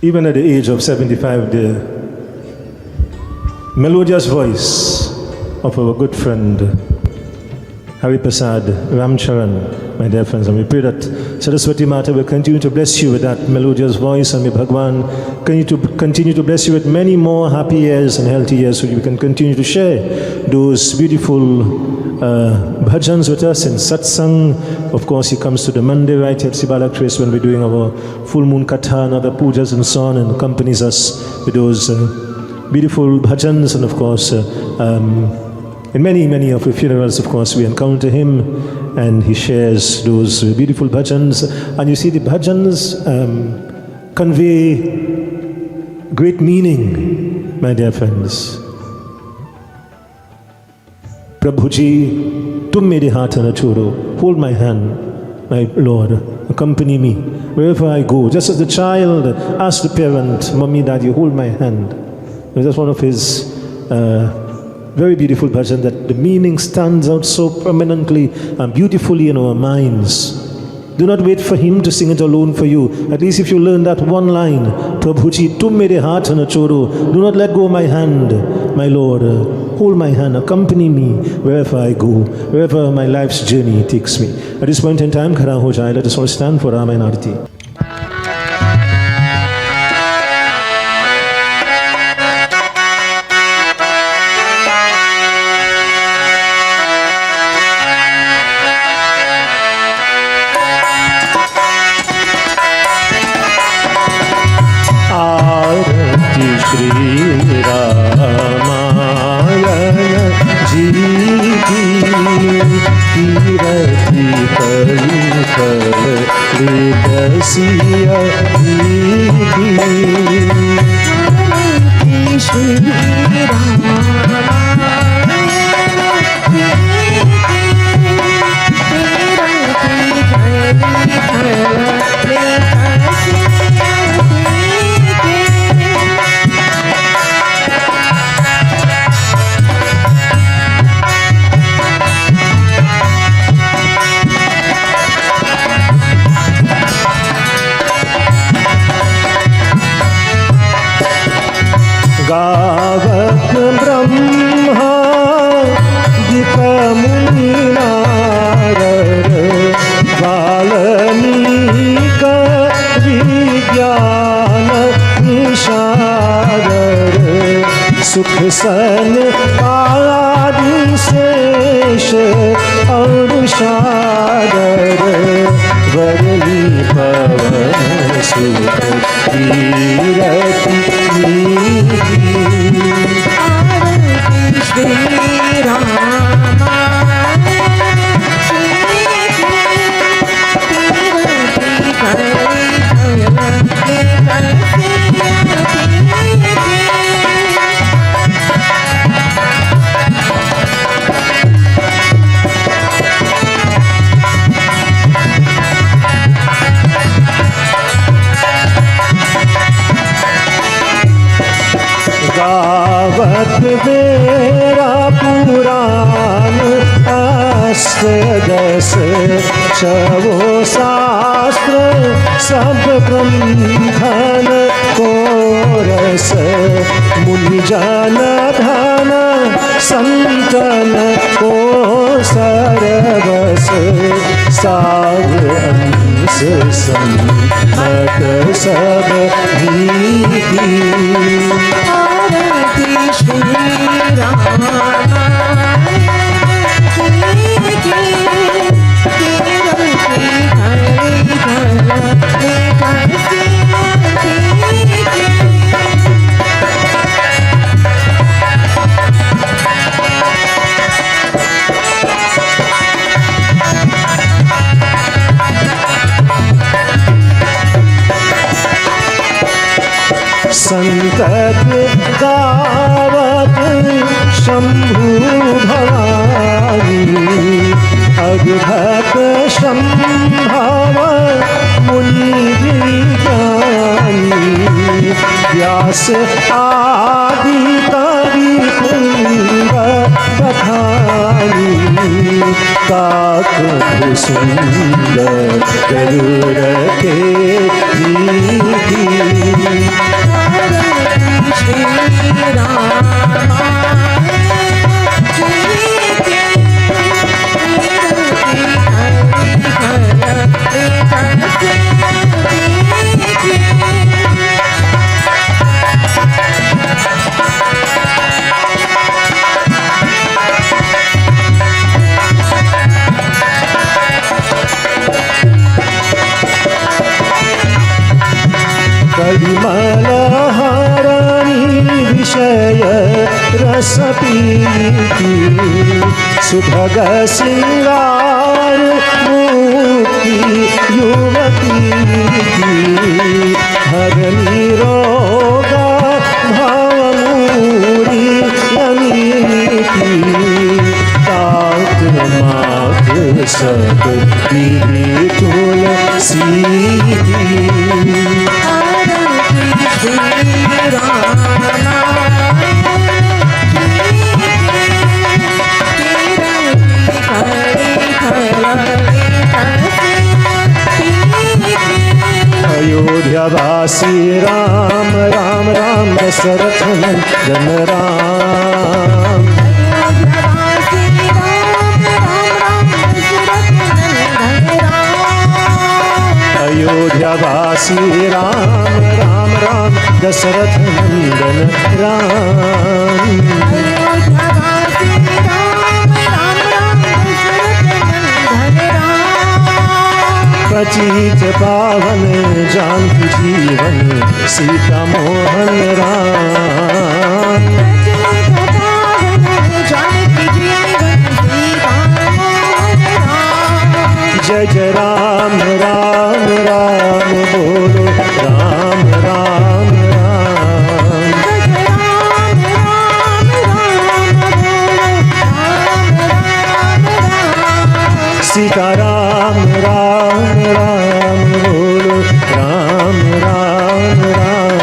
even at the age of 75, the melodious voice of our good friend Harrypersad Ramcharan, my dear friends, and we pray that Saraswati Mata will continue to bless you with that melodious voice, and may Bhagwan continue to bless you with many more happy years and healthy years, so you can continue to share those beautiful bhajans with us in Satsang. Of course, he comes to the Monday right here at Sibalak Trace when we're doing our full moon katha and other pujas and so on, and accompanies us with those beautiful bhajans. And of course, in many of the funerals, of course, we encounter him and he shares those beautiful bhajans. And you see, the bhajans convey great meaning, my dear friends. Prabhuji, tum mere haath na choro, hold my hand, my Lord, accompany me wherever I go. Just as the child asked the parent, Mommy, Daddy, hold my hand. It was just one of his very beautiful bhajan that the meaning stands out so prominently and beautifully in our minds. Do not wait for him to sing it alone for you. At least if you learn that one line, Prabhuji, tum mere haath na choro, do not let go of my hand, my Lord. Hold my hand, accompany me wherever I go, wherever my life's journey takes me. At this point in time, khara ho jaye, let us all stand for Rama and Arati. Shri Ramayana ji ki kirti kali kal lidasiya ji Shri गावत ब्रह्मा दीप मुनिनारद वाल्मीक विज्ञान निशारद सुख सन आदि शेष और शारद वरली पवन सुत कीरति Shri Rama गावत बेरा पुराण अष्टदश शवो शास्त्र सब ब्रह्मन कोरस मुनि जन धन संतन को सरवस सार अंश सम्मत सब भीति Shri Rama संतत गावत शंभु भवानी अद्भुत संभव मुनि विज्ञानी व्यास आ काक सुंदर गरुड़ के नीति। श्री राम कलिमलहारानी विषय रस पीति, सुभग सिंगार मुक्ति युवती की। हरनी रोगा भावमूरी अनीति, तात मात सब विधि तुलसी। अयोध्यावासी राम राम राम दशरथ नंदन राम। अयोध्यावासी राम राम राम दशरथ नंदन राम। पतित पावन जानकी जीवन सीता मोहन राम। जय जय राम राम राम बोलो राम राम राम। सीता राम राम राम बोलो राम राम राम।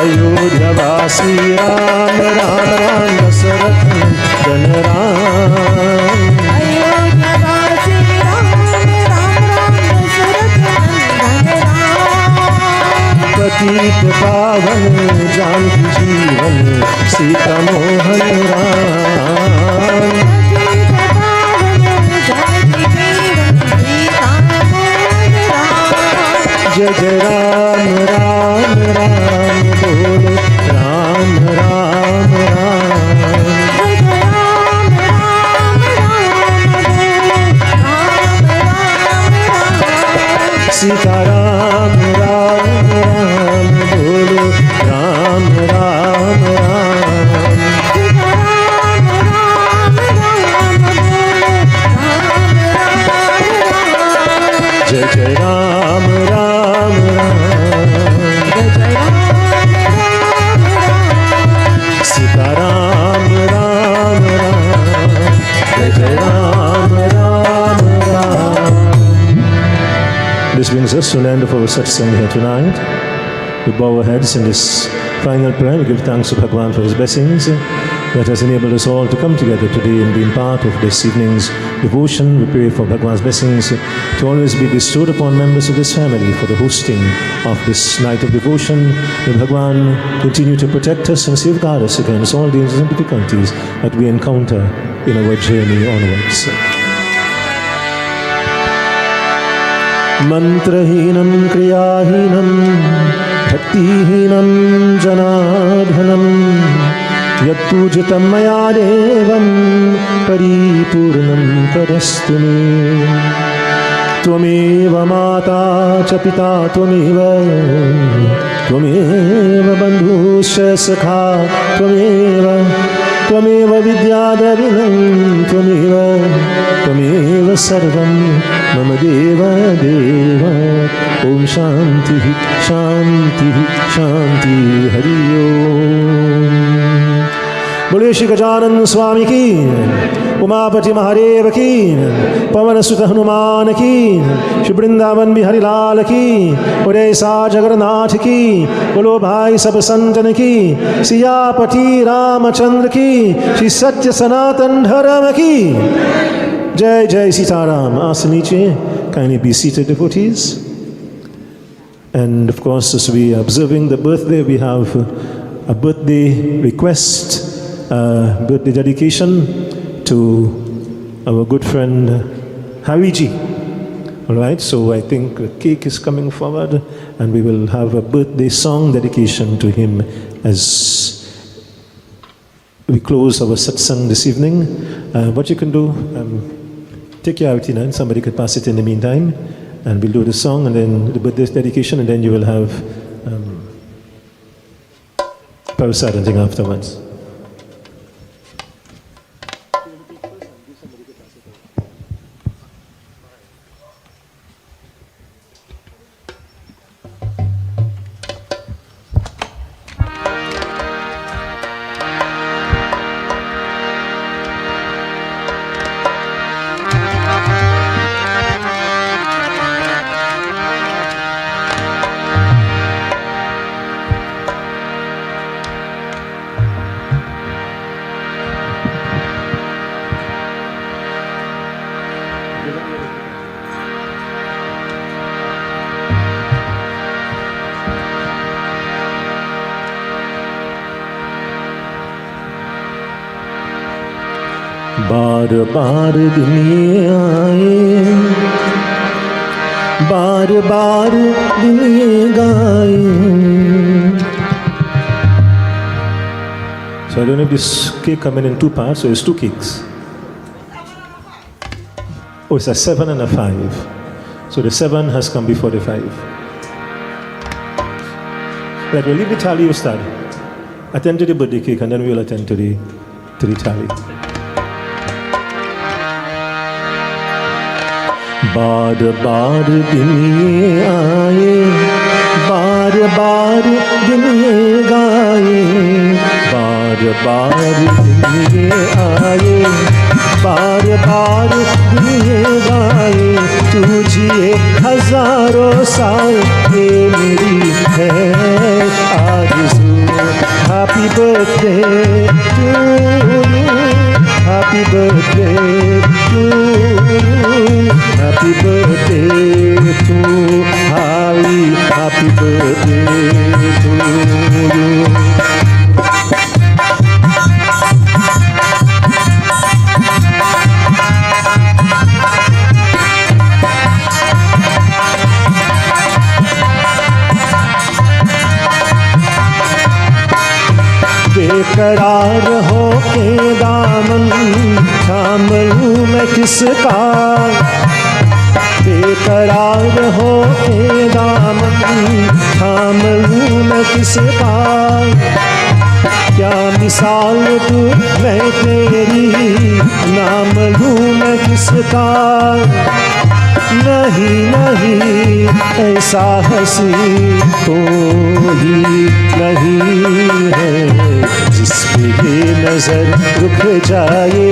अयोध्यावासी राम राम राम दशरथ नंदन राम। पतित पावन जानकी जीवन सीता मोहन राम। जय जय राम राम राम बोलो राम राम राम। सीता राम राम राम बोलो राम राम राम। जय जय राम राम राम। सीता राम राम राम। जय जय Ram Ram Ram. This brings us to the end of our Satsang here tonight. We bow our heads in this final prayer. We give thanks to Bhagwan for his blessings that has enabled us all to come together today and being part of this evening's devotion. We pray for Bhagwan's blessings to always be bestowed upon members of this family for the hosting of this night of devotion. May Bhagwan continue to protect us and safeguard us against all dangers and difficulties that we encounter in our journey onwards. मंत्रहीनं क्रियाहीनं भक्तिहीनं जनार्दनं यत्पूजितं मया देवं परिपूर्णं तदस्तु मे। त्वमेव माता च पिता त्वमेव बन्धुश्च सखा त्वमेव विद्याद्रविणं त्वमेव सर्वं मम देव देव। ॐ शान्तिः शान्तिः शान्तिः हरि ओम्। बोले श्री गजानन स्वामी की, उमापति महादेव की, पवन सुत हनुमान की, श्री वृंदावन बिहारी लाल की, उदय सा जगन्नाथ की, बोलो भाई सब संतन की, सियापति रामचंद्र की, श्री सत्य सनातन धर्म की जय जय सीताराम. आसन नीचे. Kindly be seated, devotees. And of course, as we are observing the birthday, we have a birthday request, birthday dedication to our good friend Hariji. All right, so I think the cake is coming forward and we will have a birthday song dedication to him as we close our satsang this evening. What you can do, take your outing and somebody could pass it in the meantime, and we'll do the song and then the birthday dedication, and then you will have Harrypersad and thing afterwards. बार बार दिन ये आए, बार बार दिन ये गाए. So I don't know if this cake coming in two parts, so it's two cakes. Oh, it's a 7 and a 5. So the 7 has come before the 5. Right, we'll leave the tally, you start. Attend to the birthday cake and then we'll attend to the tally. बार बार दिन ये आए, बार बार दिन ये गाए, बार बार दिन ये आए, बार बार दिन ये गाए. तू जिए हजारों साल ये मेरी है आरज़ू. Happy birthday to you, happy birthday to you, happy birthday to Harry, happy birthday to you. बेकरार हो के दामन थाम लूं मैं किसका, बेकरार हो के दामन थाम लूं मैं किसका. क्या मिसाल तू मैं तेरी, नाम लूं मैं किसका. नहीं नहीं ऐसा हंसी कोई नहीं है जिस पे ये नजर रुक जाए.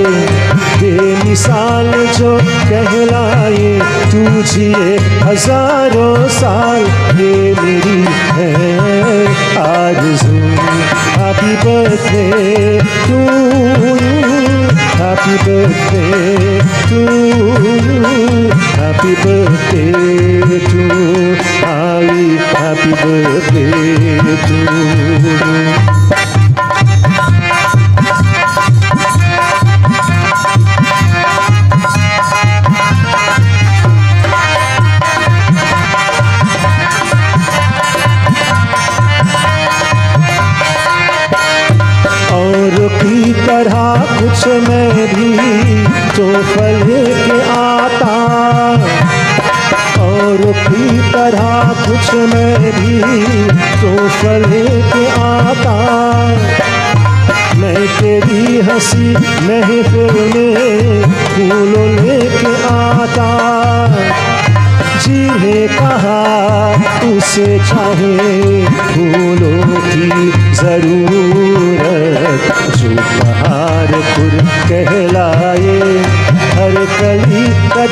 बेमिसाल जो कहलाए, तू जिए हजारों साल ये मेरी है आरज़ू. Happy birthday to you, happy birthday to you, happy birthday to Harry, happy birthday to you. की तरह कुछ मैं भी तो फल के आता, और की तरह कुछ मैं भी तो फल के आता. मैं तेरी हंसी महफिल में फूलों लेके आता. जिन्हें कहा उसे चाहे फूलों की जरूरत, जो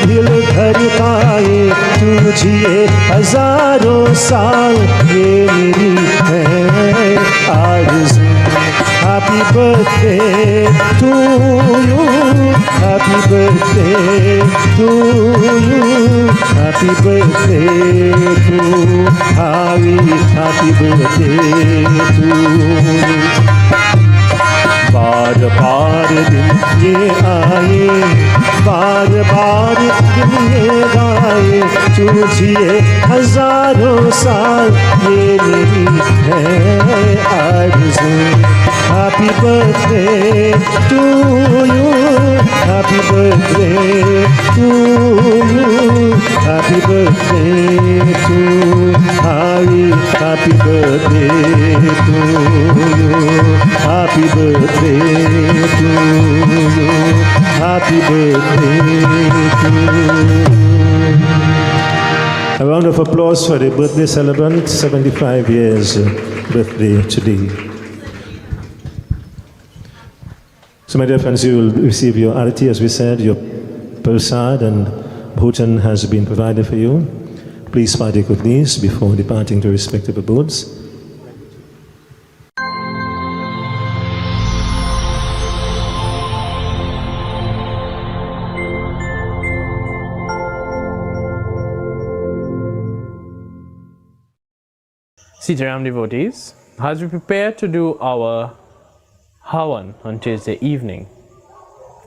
दिल धड़काए तू जिए हजारों साल, ये मेरी है आरज़ू। Happy birthday to you, happy birthday to you, happy birthday to Harry, happy birthday to you. बार बार दिन ये आए, बार बार दिन ये गाए, तू जिए हजारों साल, ये मेरी है आरज़ू। Happy birthday to you, happy birthday to you, happy birthday to Harry, happy birthday to you, happy birthday to you, happy birthday to you. A round of applause for the birthday celebrant, 75 years birthday today. So my dear friends, you will receive your arati, as we said, your persad and bhojan has been provided for you. Please partake of these before departing to respective abodes. Sitaram devotees, as we prepare to do our Havan on Tuesday evening,